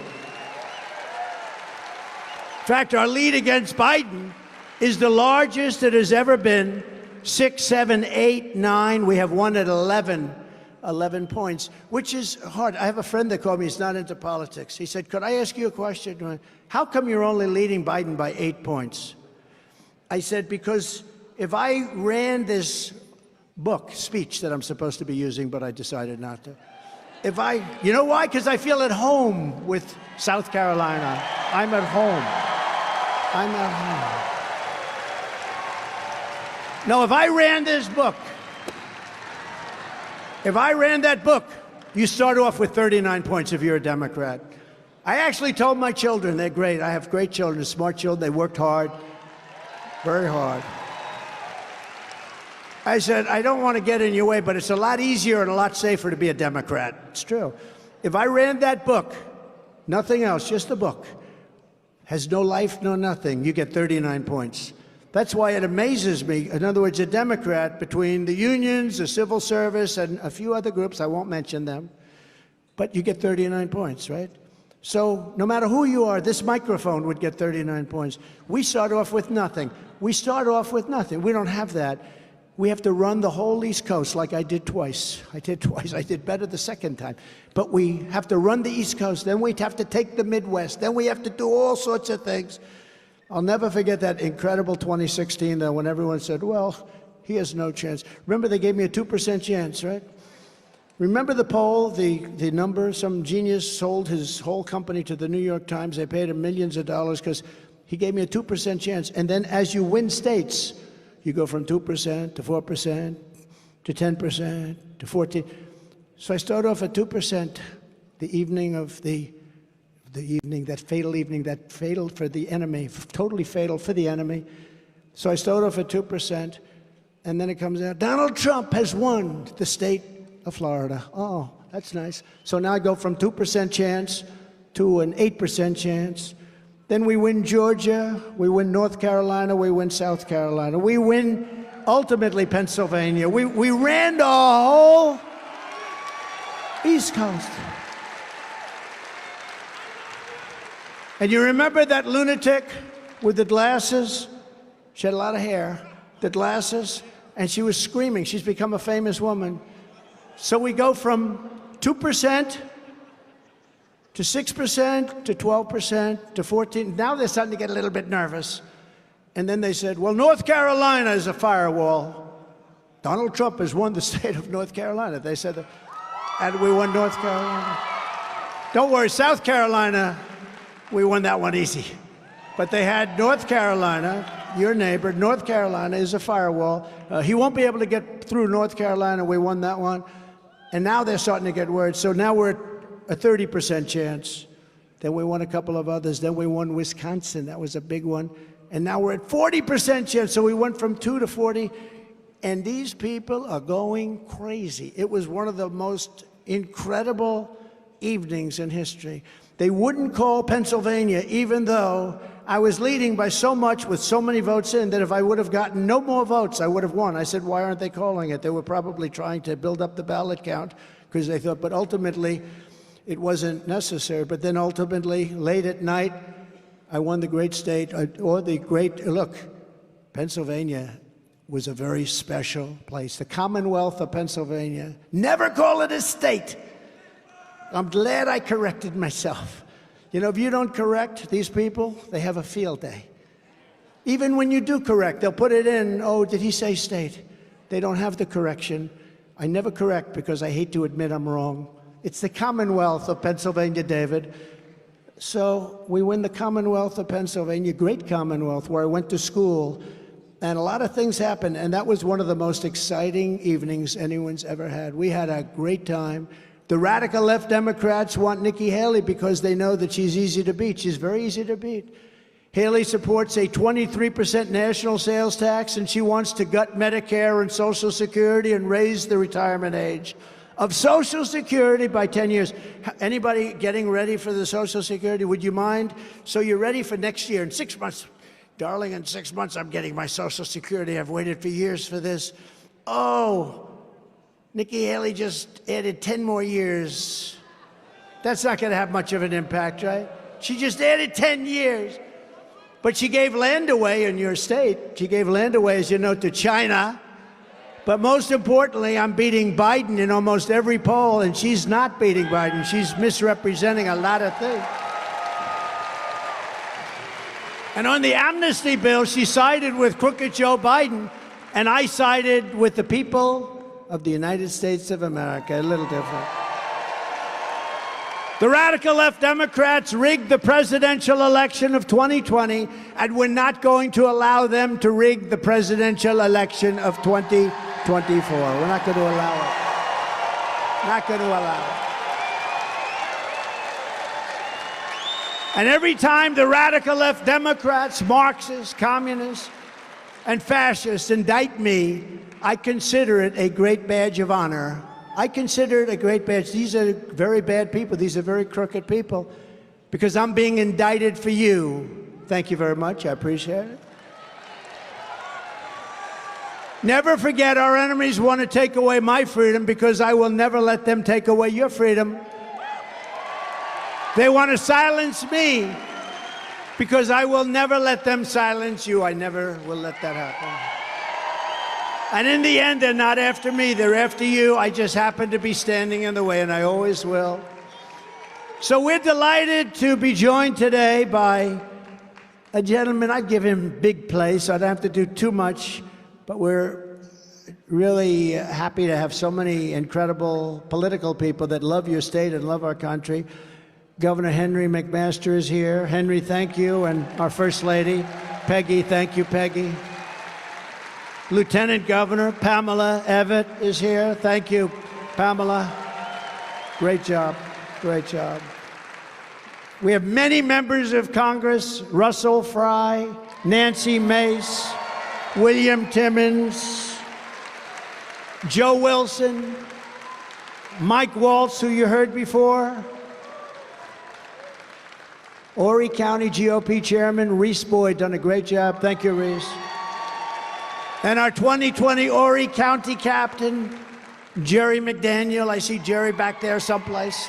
fact, our lead against Biden is the largest it has ever been. 6, 7, 8, 9. We have one at 11 points, which is hard. I have a friend that called me. He's not into politics. He said, could I ask you a question? How come you're only leading Biden by 8 points? I said, because if I ran this speech that I'm supposed to be using, but I decided not to. You know why? Because I feel at home with South Carolina. I'm at home. I'm at home. No, if I ran this book, if I ran that book, you start off with 39 points if you're a Democrat. I actually told my children, they're great. I have great children, smart children. They worked hard, very hard. I said, I don't want to get in your way, but it's a lot easier and a lot safer to be a Democrat. It's true. If I ran that book, nothing else, just the book, has no life, no nothing, you get 39 points. That's why it amazes me. In other words, a Democrat, between the unions, the civil service, and a few other groups, I won't mention them, but you get 39 points, right? So no matter who you are, this microphone would get 39 points. We start off with nothing. We start off with nothing. We don't have that. We have to run the whole East Coast like I did twice. I did better the second time. But we have to run the East Coast. Then we have to take the Midwest. Then we have to do all sorts of things. I'll never forget that incredible 2016, though, when everyone said, well, he has no chance. Remember, they gave me a 2% chance, right? Remember the poll, the number? Some genius sold his whole company to the New York Times. They paid him millions of dollars because he gave me a 2% chance. And then as you win states, you go from 2% to 4% to 10% to 14%. So I started off at 2% the evening of the evening, that fatal for the enemy, totally fatal for the enemy. So I started off at 2%, and then it comes out, Donald Trump has won the state of Florida. Oh, that's nice. So now I go from 2% chance to an 8% chance. Then we win Georgia, we win North Carolina, we win South Carolina. We win, ultimately, Pennsylvania. We ran the whole East Coast. And you remember that lunatic with the glasses? She had a lot of hair, the glasses, and she was screaming. She's become a famous woman. So we go from 2% to 6% to 12% to 14%. Now they're starting to get a little bit nervous. And then they said, well, North Carolina is a firewall. Donald Trump has won the state of North Carolina. They said that, and we won North Carolina. Don't worry, South Carolina, we won that one easy. But they had North Carolina, your neighbor. North Carolina is a firewall. He won't be able to get through North Carolina. We won that one. And now they're starting to get worried. So now we're at a 30% chance. Then we won a couple of others. Then we won Wisconsin. That was a big one. And now we're at 40% chance. So we went from 2 to 40. And these people are going crazy. It was one of the most incredible evenings in history. They wouldn't call Pennsylvania, even though I was leading by so much with so many votes in that if I would have gotten no more votes, I would have won. I said, why aren't they calling it? They were probably trying to build up the ballot count because they thought, but ultimately it wasn't necessary. But then ultimately, late at night, I won the great state, or the great, look, Pennsylvania was a very special place. The Commonwealth of Pennsylvania. Never call it a state. I'm glad I corrected myself. You know, if you don't correct these people, they have a field day. Even when you do correct, they'll put it in, oh, did he say state? They don't have the correction. I never correct because I hate to admit I'm wrong. It's the Commonwealth of Pennsylvania, David. So we win the Commonwealth of Pennsylvania, great Commonwealth, where I went to school. And a lot of things happened, and that was one of the most exciting evenings anyone's ever had. We had a great time. The radical left Democrats want Nikki Haley because they know that she's easy to beat. She's very easy to beat. Haley supports a 23% national sales tax, and she wants to gut Medicare and Social Security and raise the retirement age of Social Security by 10 years. Anybody getting ready for the Social Security? Would you mind? So you're ready for next year. In 6 months, darling, in 6 months, I'm getting my Social Security. I've waited for years for this. Oh, Nikki Haley just added 10 more years. That's not going to have much of an impact, right? She just added 10 years. But she gave land away in your state. She gave land away, as you know, to China. But most importantly, I'm beating Biden in almost every poll, and she's not beating Biden. She's misrepresenting a lot of things. And on the amnesty bill, she sided with crooked Joe Biden, and I sided with the people of the United States of America, a little different. The radical left Democrats rigged the presidential election of 2020, and we're not going to allow them to rig the presidential election of 2024. We're not going to allow it. Not going to allow it. And every time the radical left Democrats, Marxists, communists, and fascists indict me, I consider it a great badge of honor. I consider it a great badge. These are very bad people. These are very crooked people. Because I'm being indicted for you. Thank you very much. I appreciate it. Never forget, our enemies want to take away my freedom because I will never let them take away your freedom. They want to silence me because I will never let them silence you. I never will let that happen. And in the end, they're not after me, they're after you. I just happen to be standing in the way, and I always will. So we're delighted to be joined today by a gentleman. I'd give him big place, so I don't have to do too much, but we're really happy to have so many incredible political people that love your state and love our country. Governor Henry McMaster is here. Henry, thank you, and our First Lady, Peggy, thank you, Peggy. Lieutenant Governor Pamela Evett is here. Thank you, Pamela. Great job. Great job. We have many members of Congress: Russell Fry, Nancy Mace, William Timmons, Joe Wilson, Mike Waltz, who you heard before, Horry County GOP Chairman Reese Boyd, done a great job. Thank you, Reese. And our 2020 Horry County Captain, Jerry McDaniel. I see Jerry back there someplace.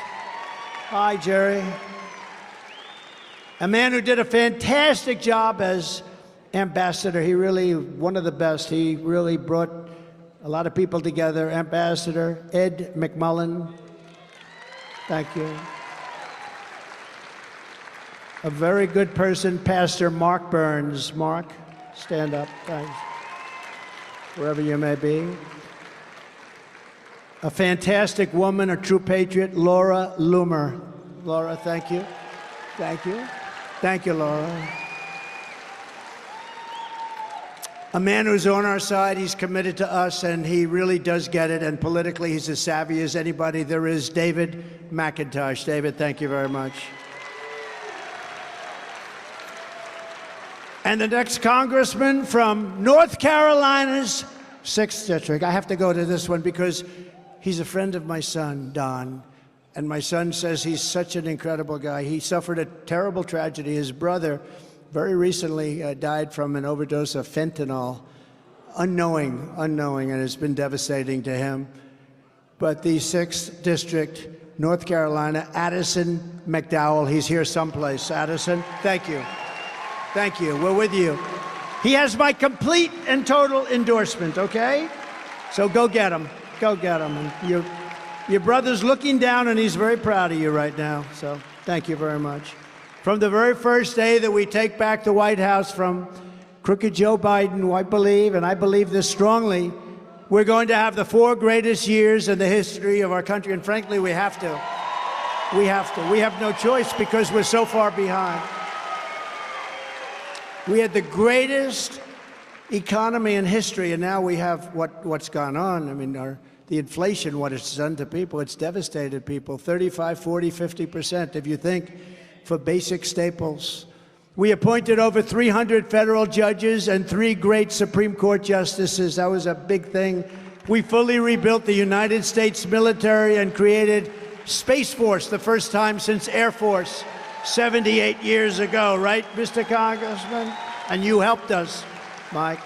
Hi, Jerry. A man who did a fantastic job as ambassador. He really, one of the best. He really brought a lot of people together. Ambassador Ed McMullen. Thank you. A very good person, Pastor Mark Burns. Mark, stand up, thanks. Wherever you may be. A fantastic woman, a true patriot, Laura Loomer. Laura, thank you. Thank you. Thank you, Laura. A man who's on our side, he's committed to us, and he really does get it, and politically he's as savvy as anybody there is, David McIntosh. David, thank you very much. And the next congressman from North Carolina's 6th District. I have to go to this one because he's a friend of my son, Don. And my son says he's such an incredible guy. He suffered a terrible tragedy. His brother very recently died from an overdose of fentanyl, unknowing, and it's been devastating to him. But the 6th District, North Carolina, Addison McDowell, he's here someplace. Addison, thank you. Thank you, we're with you. He has my complete and total endorsement, okay? So go get him, go get him. And your brother's looking down and he's very proud of you right now, so thank you very much. From the very first day that we take back the White House from crooked Joe Biden, I believe, and I believe this strongly, we're going to have the 4 greatest years in the history of our country, and frankly, we have to. We have to. We have no choice because we're so far behind. We had the greatest economy in history, and now we have what's gone on. I mean, the inflation, what it's done to people, it's devastated people, 35, 40, 50%, if you think, for basic staples. We appointed over 300 federal judges and 3 great Supreme Court justices. That was a big thing. We fully rebuilt the United States military and created Space Force, the first time since Air Force 78 years ago, right, Mr. Congressman? And you helped us, Mike.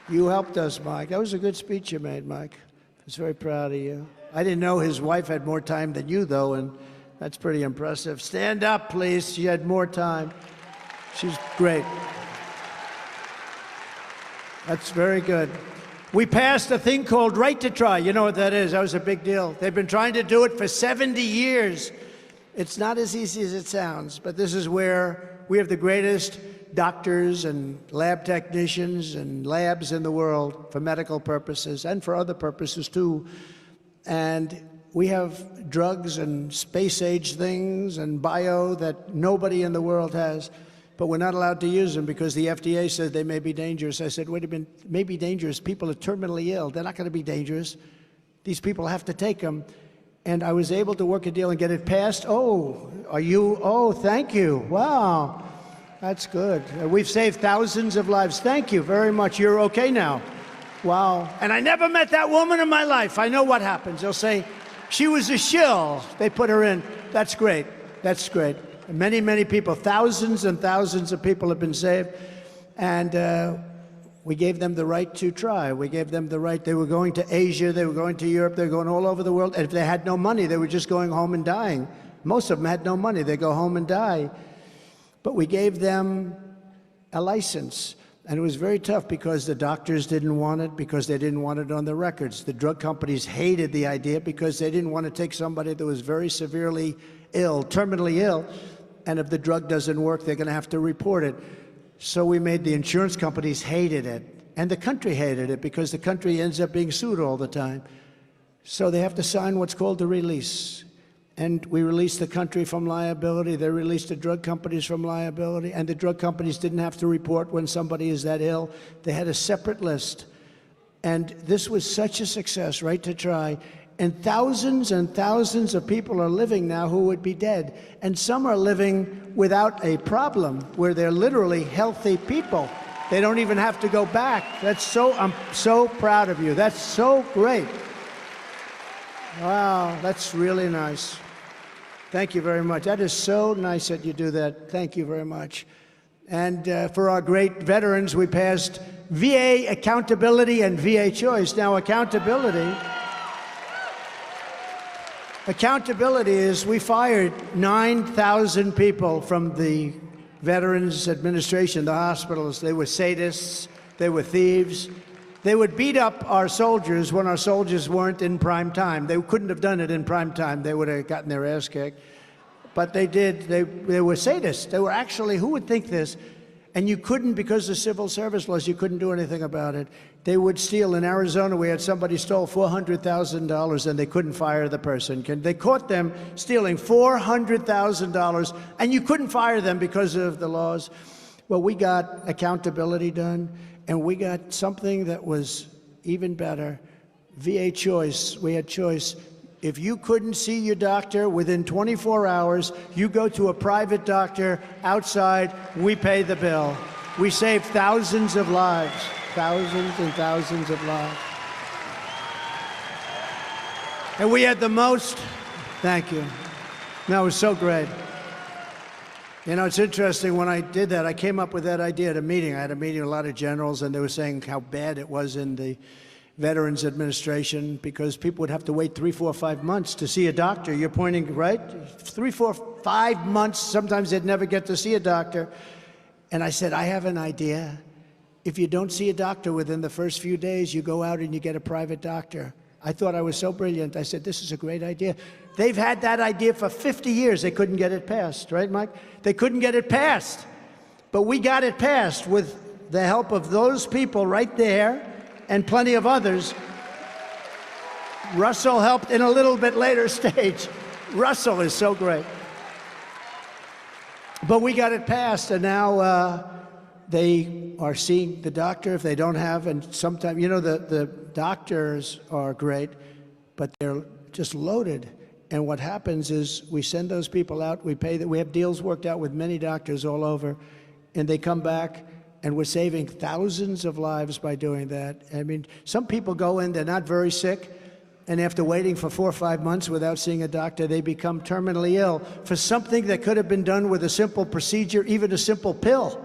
You helped us, Mike. That was a good speech you made, Mike. I was very proud of you. I didn't know his wife had more time than you, though, and that's pretty impressive. Stand up, please. She had more time. She's great. That's very good. We passed a thing called Right to Try. You know what that is? That was a big deal. They've been trying to do it for 70 years. It's not as easy as it sounds, but this is where we have the greatest doctors and lab technicians and labs in the world for medical purposes and for other purposes too. And we have drugs and space-age things and bio that nobody in the world has, but we're not allowed to use them because the FDA said they may be dangerous. I said, wait a minute, may be dangerous. People are terminally ill. They're not going to be dangerous. These people have to take them. And I was able to work a deal and get it passed. Oh, are you? Oh, thank you. Wow, that's good. We've saved thousands of lives. Thank you very much. You're okay now. Wow. And I never met that woman in my life. I know what happens. They'll say, she was a shill. They put her in. That's great. That's great. Many, many people, thousands and thousands of people have been saved. And we gave them the right to try. We gave them the right. They were going to Asia. They were going to Europe. They were going all over the world. And if they had no money, they were just going home and dying. Most of them had no money. They go home and die. But we gave them a license. And it was very tough because the doctors didn't want it, because they didn't want it on the records. The drug companies hated the idea because they didn't want to take somebody that was very severely ill, terminally ill, and if the drug doesn't work, they're going to have to report it. So we made the insurance companies hated it, and the country hated it because the country ends up being sued all the time. So they have to sign what's called a release. And we released the country from liability. They released the drug companies from liability. And the drug companies didn't have to report when somebody is that ill. They had a separate list. And this was such a success, Right to Try. And thousands of people are living now who would be dead. And some are living without a problem, where they're literally healthy people. They don't even have to go back. I'm so proud of you. That's so great. Wow, that's really nice. Thank you very much. That is so nice that you do that. Thank you very much. And for our great veterans, we passed VA accountability and VA choice. Now, accountability is we fired 9,000 people from the Veterans Administration, the hospitals. They were sadists, they were thieves. They would beat up our soldiers when our soldiers weren't in prime time. They couldn't have done it in prime time. They would have gotten their ass kicked. But they did. They were sadists. They were actually, who would think this? And you couldn't, because of civil service laws, you couldn't do anything about it. They would steal. In Arizona, we had somebody stole $400,000 and they couldn't fire the person. They caught them stealing $400,000 and you couldn't fire them because of the laws. Well, we got accountability done, and we got something that was even better. VA choice. We had choice. If you couldn't see your doctor within 24 hours, you go to a private doctor outside, we pay the bill. We saved thousands of lives, thousands and thousands of lives. And we had the most, thank you. That was so great. You know, it's interesting, when I did that, I came up with that idea at a meeting. I had a meeting with a lot of generals, and they were saying how bad it was in the Veterans Administration because people would have to wait 3, 4, 5 months to see a doctor. You're pointing, right? 3, 4, 5 months. Sometimes they'd never get to see a doctor. And I said, I have an idea. If you don't see a doctor within the first few days, you go out and you get a private doctor. I thought I was so brilliant. I said, this is a great idea. They've had that idea for 50 years. They couldn't get it passed, right, Mike? They couldn't get it passed. But we got it passed with the help of those people right there and plenty of others. Russell helped in a little bit later stage. Russell is so great. But we got it passed, and now they are seeing the doctor if they don't have, and sometimes, you know, the doctors are great, but they're just loaded. And what happens is we send those people out, we pay that. We have deals worked out with many doctors all over, and they come back, and we're saving thousands of lives by doing that. I mean, some people go in, they're not very sick, and after waiting for 4 or 5 months without seeing a doctor, they become terminally ill for something that could have been done with a simple procedure, even a simple pill.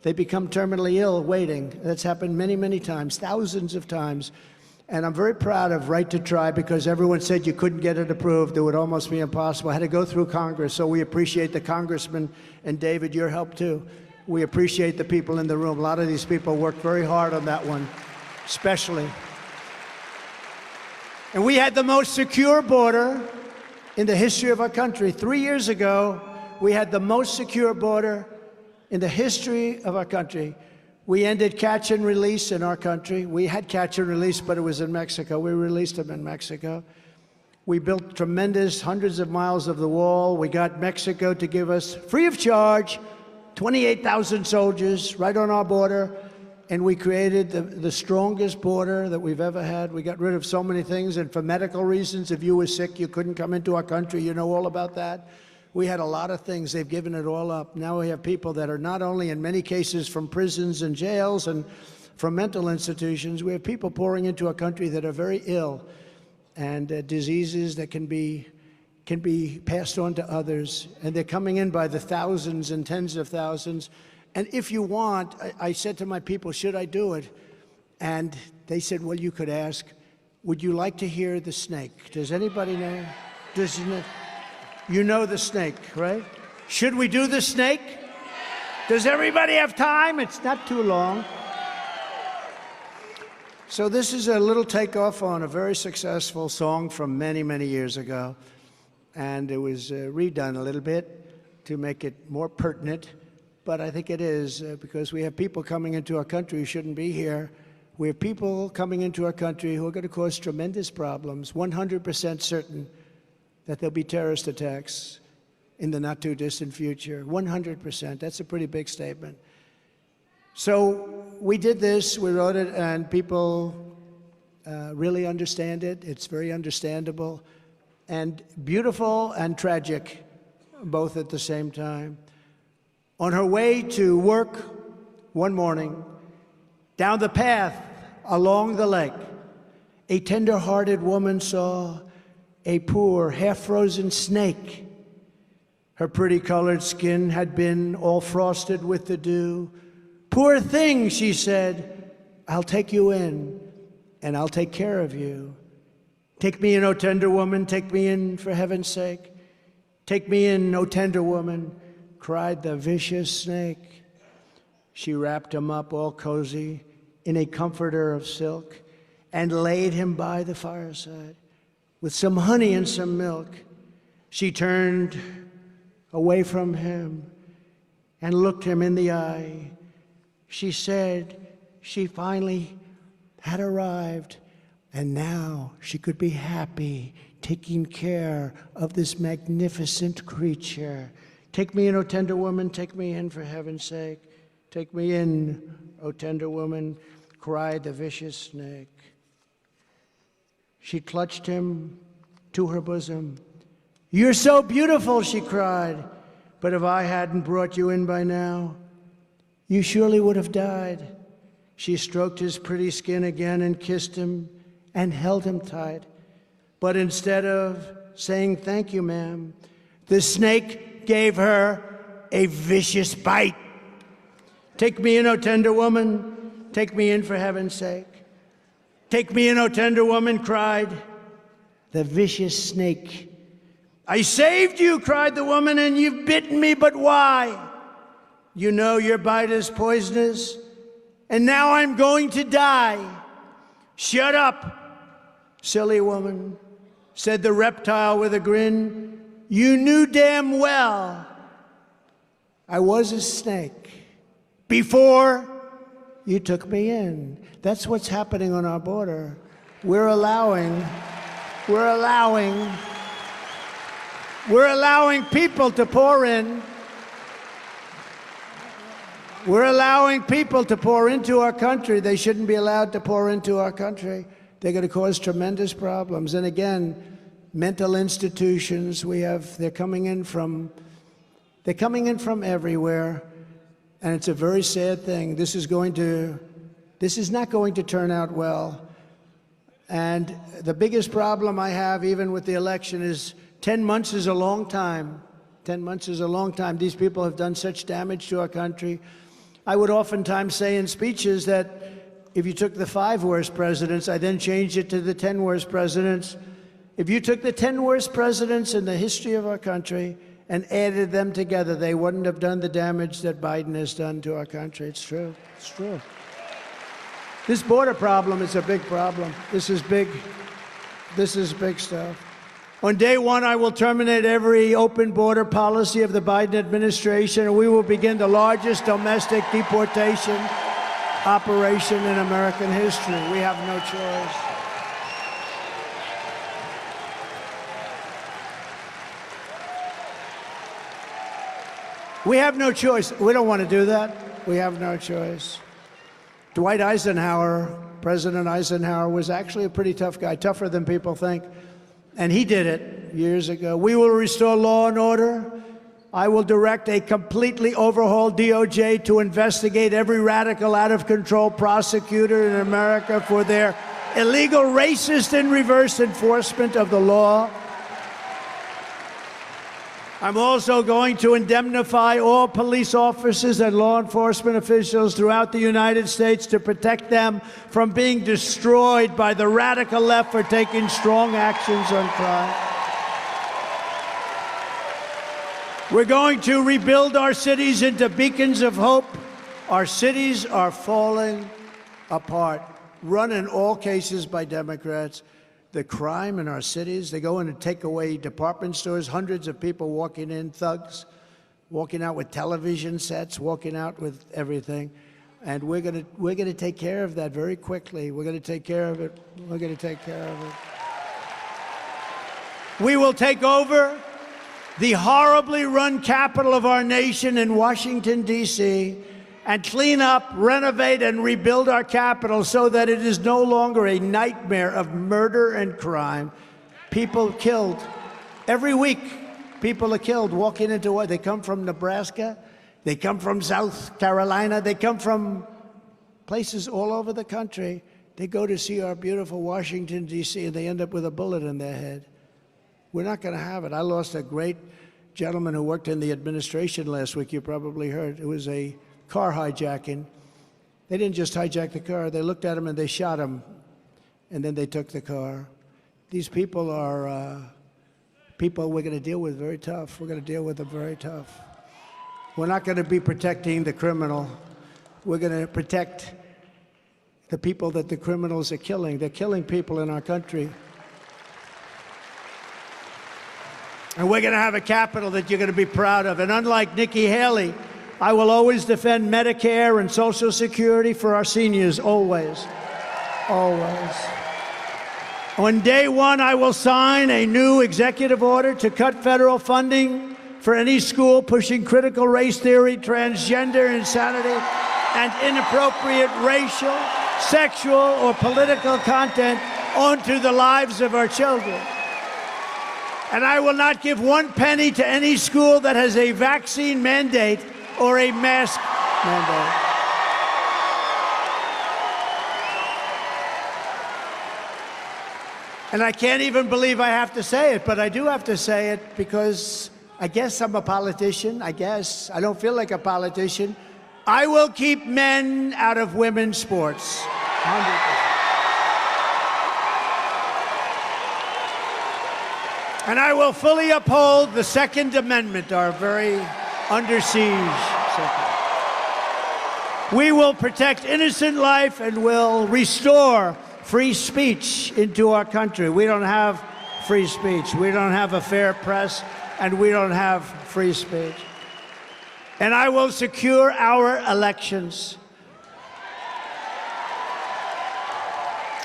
They become terminally ill waiting. That's happened many, many times, thousands of times. And I'm very proud of Right to Try, because everyone said you couldn't get it approved. It would almost be impossible. I had to go through Congress, so we appreciate the congressman, and David, your help too. We appreciate the people in the room. A lot of these people worked very hard on that one, especially. And we had the most secure border in the history of our country. 3 years ago, we had the most secure border in the history of our country. We ended catch and release in our country. We had catch and release, but it was in Mexico. We released them in Mexico. We built tremendous hundreds of miles of the wall. We got Mexico to give us, free of charge, 28,000 soldiers right on our border. And we created the strongest border that we've ever had. We got rid of so many things. And for medical reasons, if you were sick, you couldn't come into our country. You know all about that. We had a lot of things. They've given it all up. Now we have people that are not only, in many cases, from prisons and jails and from mental institutions. We have people pouring into our country that are very ill, and diseases that can be passed on to others. And they're coming in by the thousands and tens of thousands. And if you want, I said to my people, should I do it? And they said, well, you could ask, would you like to hear the snake? Does anybody know? You know the snake, right? Should we do the snake? Does everybody have time? It's not too long. So this is a little takeoff on a very successful song from many, many years ago. And it was redone a little bit to make it more pertinent. But I think it is, because we have people coming into our country who shouldn't be here. We have people coming into our country who are going to cause tremendous problems, 100% certain that there'll be terrorist attacks in the not-too-distant future. 100%. That's a pretty big statement. So we did this, we wrote it, and people really understand it. It's very understandable and beautiful and tragic, both at the same time. On her way to work one morning, down the path along the lake, a tender-hearted woman saw a poor, half-frozen snake. Her pretty-colored skin had been all frosted with the dew. "Poor thing," she said, "I'll take you in, and I'll take care of you. Take me in, O tender woman, take me in for heaven's sake. Take me in, O tender woman," cried the vicious snake. She wrapped him up all cozy in a comforter of silk and laid him by the fireside with some honey and some milk. She turned away from him and looked him in the eye. She said she finally had arrived, and now she could be happy taking care of this magnificent creature. "Take me in, O tender woman, take me in for heaven's sake. Take me in, O tender woman," cried the vicious snake. She clutched him to her bosom. "You're so beautiful," she cried, "but if I hadn't brought you in by now, you surely would have died." She stroked his pretty skin again and kissed him and held him tight. But instead of saying, "Thank you, ma'am," the snake gave her a vicious bite. "Take me in, O tender woman, take me in for heaven's sake. Take me in, O tender woman," cried the vicious snake. "I saved you," cried the woman, "and you've bitten me, but why? You know your bite is poisonous, and now I'm going to die." "Shut up, silly woman," said the reptile with a grin. "You knew damn well I was a snake before you took me in." That's what's happening on our border. We're allowing people to pour in. We're allowing people to pour into our country. They shouldn't be allowed to pour into our country. They're going to cause tremendous problems. And again, mental institutions, they're coming in from everywhere. And it's a very sad thing. This is not going to turn out well. And the biggest problem I have, even with the election, is 10 months is a long time. 10 months is a long time. These people have done such damage to our country. I would oftentimes say in speeches that if you took the 5 worst presidents, I then changed it to the 10 worst presidents. If you took the 10 worst presidents in the history of our country and added them together, they wouldn't have done the damage that Biden has done to our country. It's true. It's true. This border problem is a big problem. This is big. This is big stuff. On day one, I will terminate every open border policy of the Biden administration, and we will begin the largest domestic deportation operation in American history. We have no choice. We have no choice. We don't want to do that. We have no choice. Dwight Eisenhower, President Eisenhower, was actually a pretty tough guy, tougher than people think. And he did it years ago. We will restore law and order. I will direct a completely overhauled DOJ to investigate every radical, out-of-control prosecutor in America for their illegal, racist, and reverse enforcement of the law. I'm also going to indemnify all police officers and law enforcement officials throughout the United States to protect them from being destroyed by the radical left for taking strong actions on crime. We're going to rebuild our cities into beacons of hope. Our cities are falling apart, run in all cases by Democrats. The crime in our cities, they go in and take away department stores, hundreds of people walking in, thugs, walking out with television sets, walking out with everything. And we're gonna take care of that very quickly. We're gonna take care of it. We're gonna take care of it. We will take over the horribly run capital of our nation in Washington, D.C., and clean up, renovate, and rebuild our capital so that it is no longer a nightmare of murder and crime. People killed. Every week, people are killed walking into what? They come from Nebraska. They come from South Carolina. They come from places all over the country. They go to see our beautiful Washington, D.C., and they end up with a bullet in their head. We're not going to have it. I lost a great gentleman who worked in the administration last week. You probably heard. It was a car hijacking. They didn't just hijack the car. They looked at him and they shot him, and then they took the car. These people are people we're going to deal with very tough. We're going to deal with them very tough. We're not going to be protecting the criminal. We're going to protect the people that the criminals are killing. They're killing people in our country. And we're going to have a capital that you're going to be proud of. And unlike Nikki Haley, I will always defend Medicare and Social Security for our seniors, always. Always. On day one, I will sign a new executive order to cut federal funding for any school pushing critical race theory, transgender insanity, and inappropriate racial, sexual, or political content onto the lives of our children. And I will not give one penny to any school that has a vaccine mandate or a mask mandate. And I can't even believe I have to say it, but I do have to say it because I guess I'm a politician. I guess. I don't feel like a politician. I will keep men out of women's sports. 100%. And I will fully uphold the Second Amendment, our very under siege. We will protect innocent life and will restore free speech into our country. We don't have free speech. We don't have a fair press, and we don't have free speech. And I will secure our elections.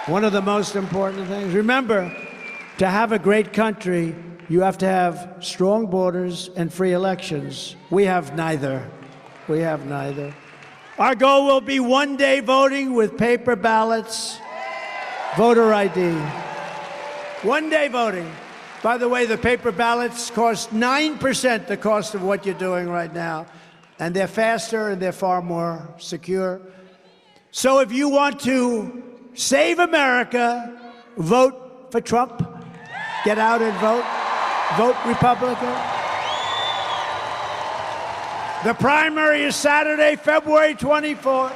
One of the most important things. Remember, to have a great country, you have to have strong borders and free elections. We have neither. We have neither. Our goal will be one-day voting with paper ballots, voter ID. One-day voting. By the way, the paper ballots cost 9% the cost of what you're doing right now. And they're faster and they're far more secure. So if you want to save America, vote for Trump. Get out and vote. Vote Republican. The primary is Saturday, February 24th.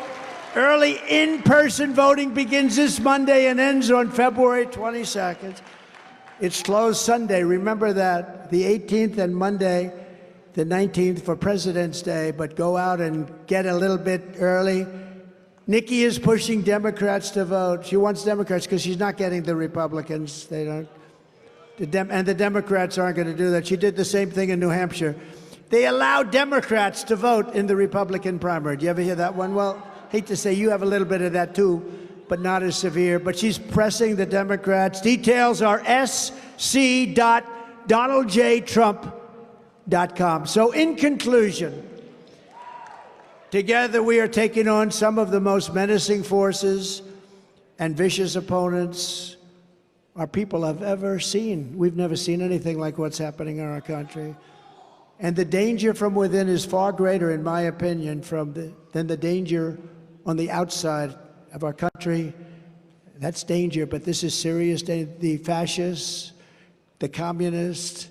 Early in-person voting begins this Monday and ends on February 22nd. It's closed Sunday. Remember that. The 18th and Monday, the 19th for President's Day. But go out and get a little bit early. Nikki is pushing Democrats to vote. She wants Democrats because she's not getting the Republicans. They don't. And the Democrats aren't going to do that. She did the same thing in New Hampshire. They allowed Democrats to vote in the Republican primary. Do you ever hear that one? Well, hate to say you have a little bit of that too, but not as severe. But she's pressing the Democrats. Details are sc.donaldjtrump.com. So in conclusion, together we are taking on some of the most menacing forces and vicious opponents our people have ever seen. We've never seen anything like what's happening in our country. And the danger from within is far greater, in my opinion, than the danger on the outside of our country. That's danger, but this is serious danger. The fascists, the communists,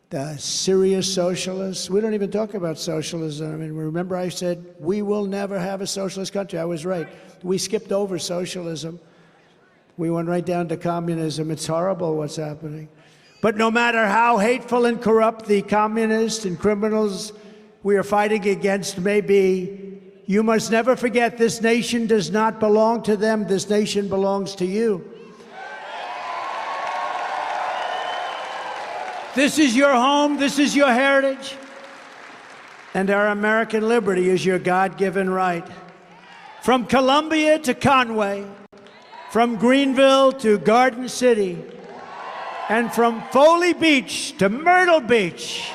the serious socialists. We don't even talk about socialism. I mean, remember I said, we will never have a socialist country. I was right. We skipped over socialism. We went right down to communism. It's horrible what's happening. But no matter how hateful and corrupt the communists and criminals we are fighting against may be, you must never forget this nation does not belong to them. This nation belongs to you. This is your home. This is your heritage. And our American liberty is your God-given right. From Columbia to Conway, from Greenville to Garden City, and from Foley Beach to Myrtle Beach,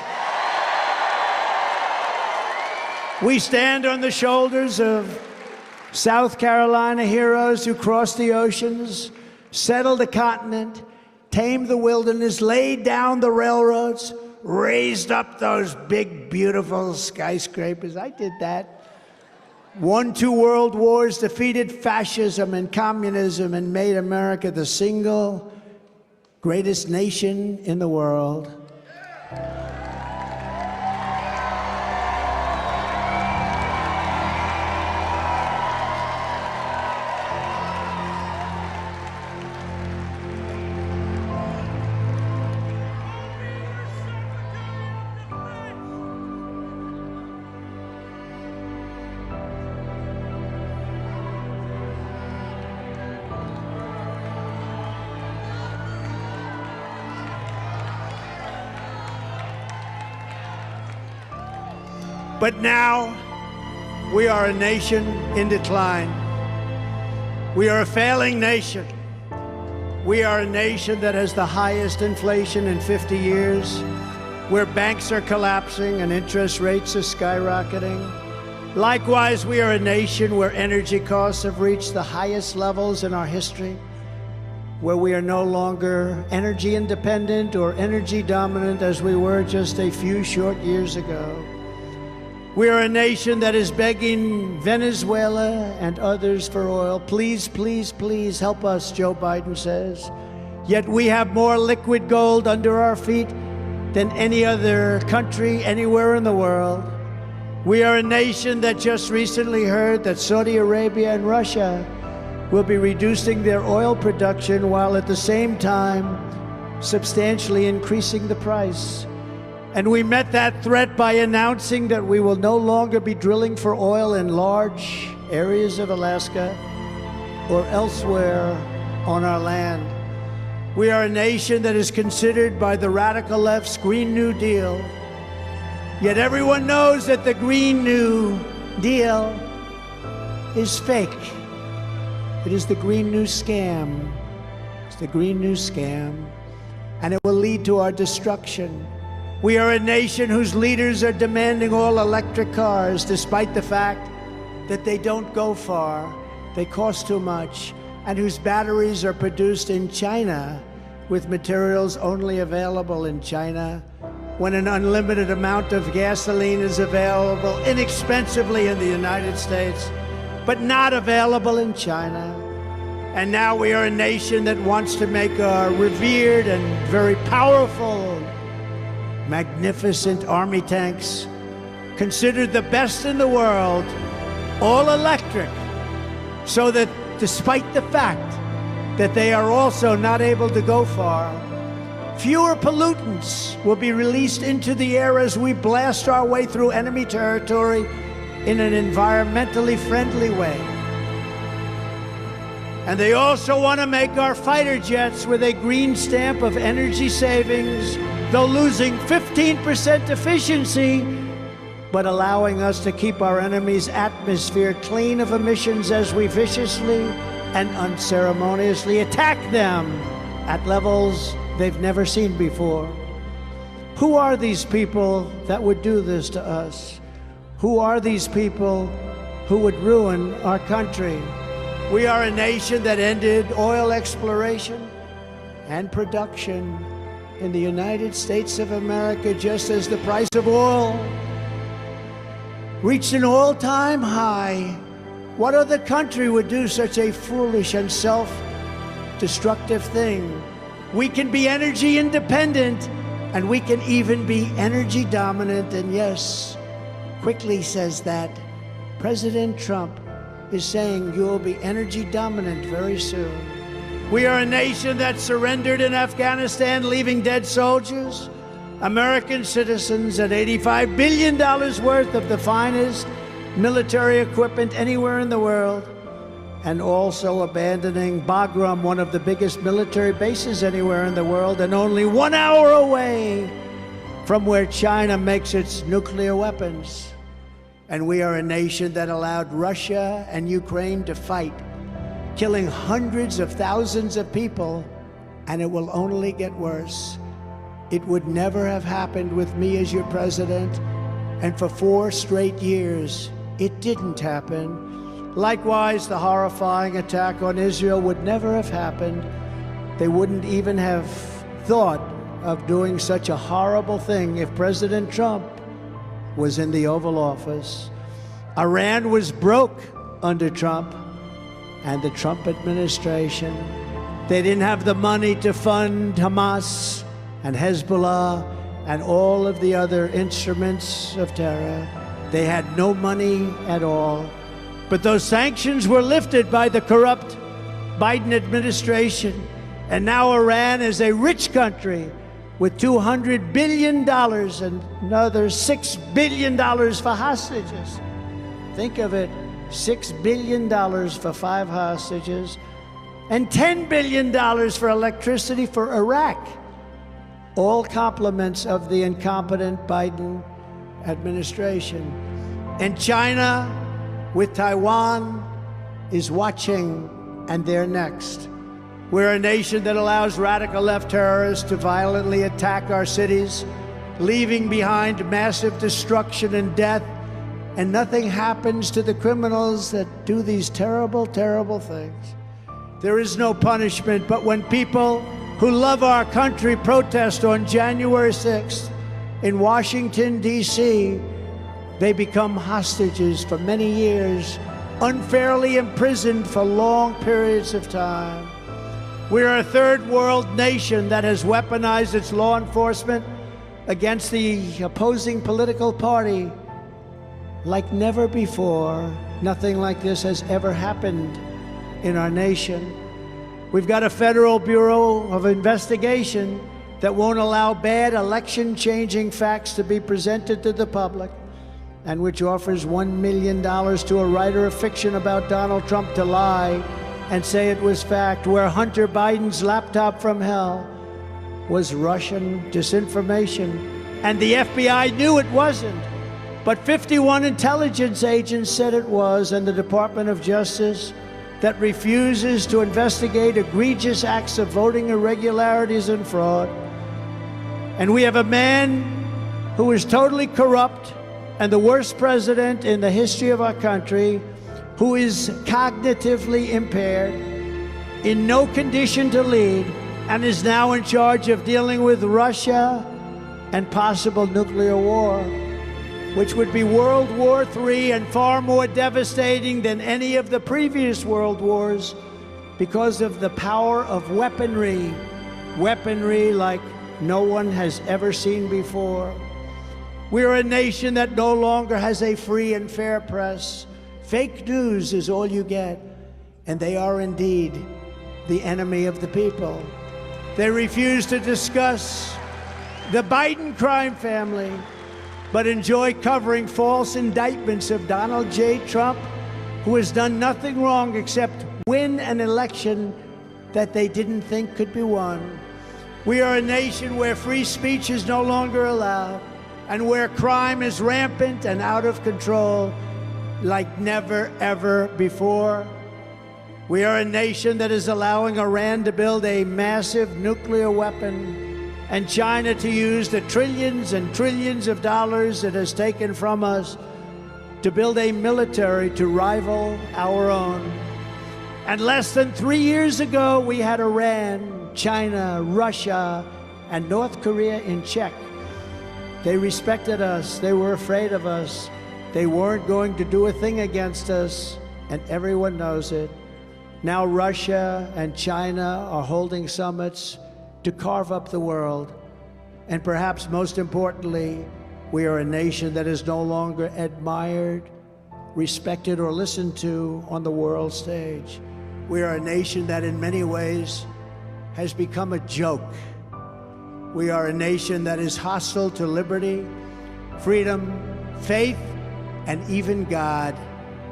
We stand on the shoulders of South Carolina heroes who crossed the oceans, settled the continent, tamed the wilderness, laid down the railroads, raised up those big, beautiful skyscrapers. I did that. Won 2 world wars, defeated fascism and communism, and made America the single greatest nation in the world. But now, we are a nation in decline. We are a failing nation. We are a nation that has the highest inflation in 50 years, where banks are collapsing and interest rates are skyrocketing. Likewise, we are a nation where energy costs have reached the highest levels in our history, where we are no longer energy independent or energy dominant as we were just a few short years ago. We are a nation that is begging Venezuela and others for oil. Please, please, please help us, Joe Biden says. Yet we have more liquid gold under our feet than any other country anywhere in the world. We are a nation that just recently heard that Saudi Arabia and Russia will be reducing their oil production while at the same time substantially increasing the price. And we met that threat by announcing that we will no longer be drilling for oil in large areas of Alaska or elsewhere on our land. We are a nation that is considered by the radical left's Green New Deal. Yet everyone knows that the Green New Deal is fake. It is the Green New Scam. It's the Green New Scam. And it will lead to our destruction. We are a nation whose leaders are demanding all electric cars, despite the fact that they don't go far, they cost too much, and whose batteries are produced in China with materials only available in China, when an unlimited amount of gasoline is available inexpensively in the United States, but not available in China. And now we are a nation that wants to make our revered and very powerful, magnificent army tanks, considered the best in the world, all electric, so that despite the fact that they are also not able to go far, fewer pollutants will be released into the air as we blast our way through enemy territory in an environmentally friendly way. And they also want to make our fighter jets with a green stamp of energy savings, though losing 15% efficiency, but allowing us to keep our enemy's atmosphere clean of emissions as we viciously and unceremoniously attack them at levels they've never seen before. Who are these people that would do this to us? Who are these people who would ruin our country? We are a nation that ended oil exploration and production in the United States of America just as the price of oil reached an all-time high. What other country would do such a foolish and self-destructive thing? We can be energy independent, and we can even be energy dominant. And yes, quickly says that President Trump is saying you will be energy dominant very soon. We are a nation that surrendered in Afghanistan, leaving dead soldiers, American citizens, and $85 billion worth of the finest military equipment anywhere in the world, and also abandoning Bagram, one of the biggest military bases anywhere in the world, and only 1 hour away from where China makes its nuclear weapons. And we are a nation that allowed Russia and Ukraine to fight, killing hundreds of thousands of people, and it will only get worse. It would never have happened with me as your president, And for 4 straight years, it didn't happen. Likewise, the horrifying attack on Israel would never have happened. They wouldn't even have thought of doing such a horrible thing if President Trump was in the Oval Office. Iran was broke under Trump and the Trump administration. They didn't have the money to fund Hamas and Hezbollah and all of the other instruments of terror. They had no money at all. But those sanctions were lifted by the corrupt Biden administration. And now Iran is a rich country with $200 billion and another $6 billion for hostages. Think of it, $6 billion for 5 hostages and $10 billion for electricity for Iraq. All compliments of the incompetent Biden administration. And China, with Taiwan, is watching, and they're next. We're a nation that allows radical left terrorists to violently attack our cities, leaving behind massive destruction and death, and nothing happens to the criminals that do these terrible, terrible things. There is no punishment, but when people who love our country protest on January 6th in Washington, D.C., they become hostages for many years, unfairly imprisoned for long periods of time. We're a third world nation that has weaponized its law enforcement against the opposing political party like never before. Nothing like this has ever happened in our nation. We've got a Federal Bureau of Investigation that won't allow bad election-changing facts to be presented to the public, and which offers $1 million to a writer of fiction about Donald Trump to lie and say it was fact, where Hunter Biden's laptop from hell was Russian disinformation. And the FBI knew it wasn't, but 51 intelligence agents said it was, and the Department of Justice that refuses to investigate egregious acts of voting irregularities and fraud. And we have a man who is totally corrupt and the worst president in the history of our country, who is cognitively impaired, in no condition to lead, and is now in charge of dealing with Russia and possible nuclear war, which would be World War III and far more devastating than any of the previous world wars because of the power of weaponry like no one has ever seen before. We're a nation that no longer has a free and fair press. Fake news is all you get, and they are indeed the enemy of the people. They refuse to discuss the Biden crime family, but enjoy covering false indictments of Donald J. Trump, who has done nothing wrong except win an election that they didn't think could be won. We are a nation where free speech is no longer allowed, and where crime is rampant and out of control like never, ever before. We are a nation that is allowing Iran to build a massive nuclear weapon and China to use the trillions and trillions of dollars it has taken from us to build a military to rival our own. And less than 3 years ago, we had Iran, China, Russia, and North Korea in check. They respected us. They were afraid of us. They weren't going to do a thing against us, and everyone knows it. Now Russia and China are holding summits to carve up the world. And perhaps most importantly, we are a nation that is no longer admired, respected, or listened to on the world stage. We are a nation that in many ways has become a joke. We are a nation that is hostile to liberty, freedom, faith, and even God.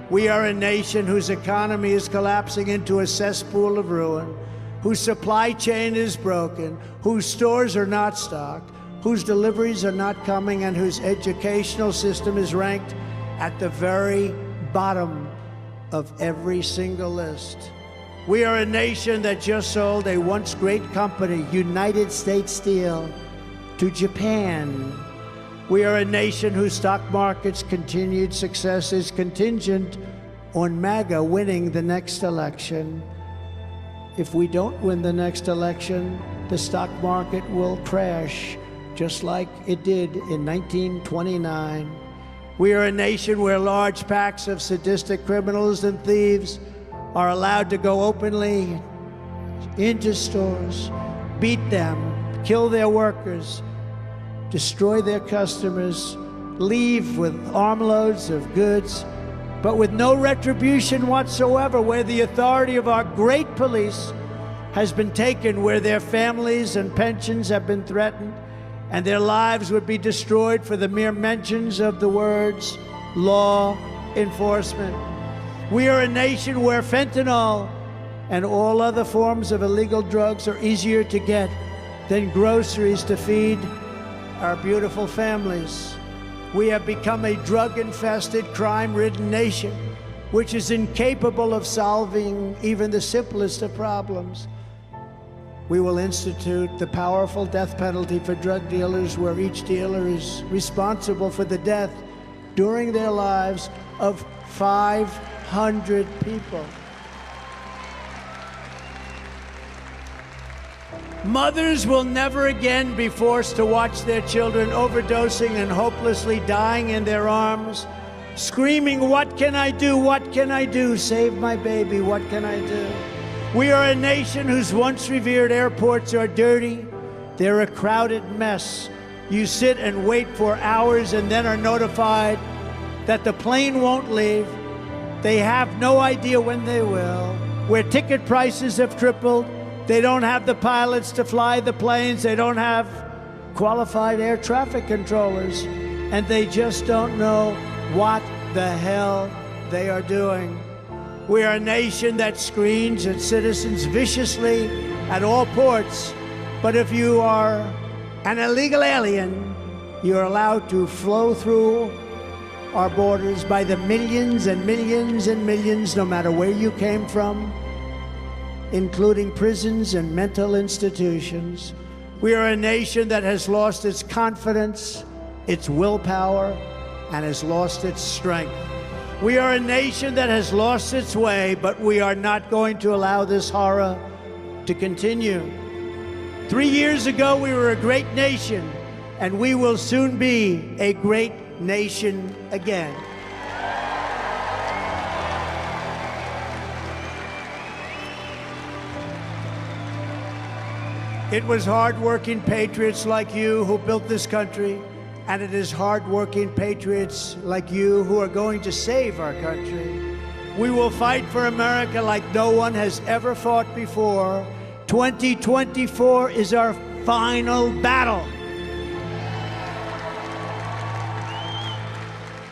We are a nation whose economy is collapsing into a cesspool of ruin, whose supply chain is broken, whose stores are not stocked, whose deliveries are not coming, and whose educational system is ranked at the very bottom of every single list. We are a nation that just sold a once great company, United States Steel, to Japan We are a nation whose stock market's continued success is contingent on MAGA winning the next election. If we don't win the next election, the stock market will crash, just like it did in 1929. We are a nation where large packs of sadistic criminals and thieves are allowed to go openly into stores, beat them, kill their workers, destroy their customers, leave with armloads of goods, but with no retribution whatsoever, where the authority of our great police has been taken, where their families and pensions have been threatened, and their lives would be destroyed for the mere mentions of the words law enforcement. We are a nation where fentanyl and all other forms of illegal drugs are easier to get than groceries to feed our beautiful families. We have become a drug-infested, crime-ridden nation, which is incapable of solving even the simplest of problems. We will institute the powerful death penalty for drug dealers, where each dealer is responsible for the death during their lives of 500 people. Mothers will never again be forced to watch their children overdosing and hopelessly dying in their arms, screaming, "What can I do? What can I do? Save my baby, what can I do?" We are a nation whose once revered airports are dirty. They're a crowded mess. You sit and wait for hours and then are notified that the plane won't leave. They have no idea when they will. Where ticket prices have tripled, they don't have the pilots to fly the planes, they don't have qualified air traffic controllers, and they just don't know what the hell they are doing. We are a nation that screens at citizens viciously at all ports, but if you are an illegal alien, you're allowed to flow through our borders by the millions and millions and millions, no matter where you came from, including prisons and mental institutions. We are a nation that has lost its confidence, its willpower, and has lost its strength. We are a nation that has lost its way, but we are not going to allow this horror to continue. 3 years ago, we were a great nation, and we will soon be a great nation again. It was hard-working patriots like you who built this country, and it is hard-working patriots like you who are going to save our country. We will fight for America like no one has ever fought before. 2024 is our final battle.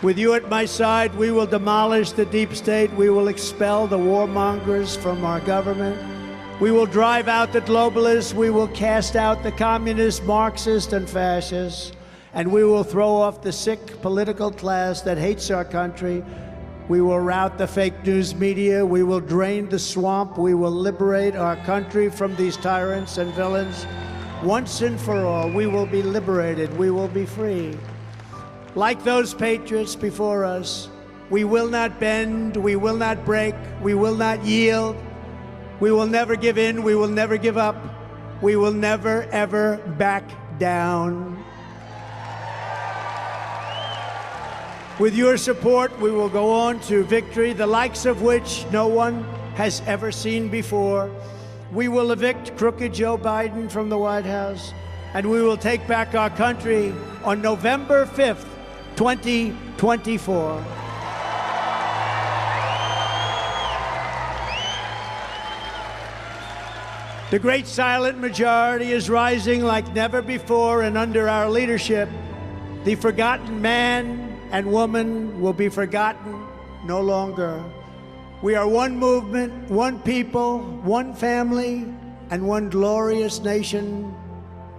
With you at my side, we will demolish the deep state. We will expel the warmongers from our government. We will drive out the globalists. We will cast out the communists, Marxists, and fascists. And we will throw off the sick political class that hates our country. We will rout the fake news media. We will drain the swamp. We will liberate our country from these tyrants and villains. Once and for all, we will be liberated. We will be free. Like those patriots before us, we will not bend. We will not break. We will not yield. We will never give in. We will never give up. We will never, ever back down. With your support, we will go on to victory, the likes of which no one has ever seen before. We will evict crooked Joe Biden from the White House, and we will take back our country on November 5th, 2024. The great silent majority is rising like never before, and under our leadership, the forgotten man and woman will be forgotten no longer. We are one movement, one people, one family, and one glorious nation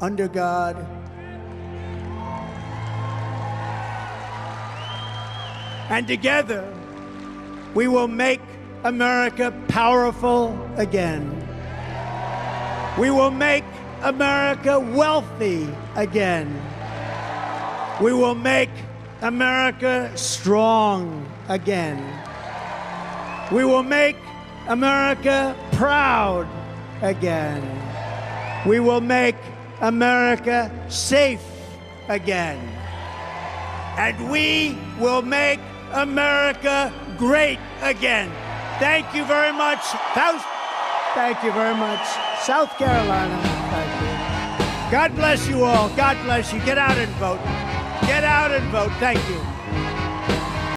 under God. And together, we will make America powerful again. We will make America wealthy again. We will make America strong again. We will make America proud again. We will make America safe again. And we will make America great again. Thank you very much. Thank you very much. South Carolina. Thank you. God bless you all. God bless you. Get out and vote. Get out and vote. Thank you.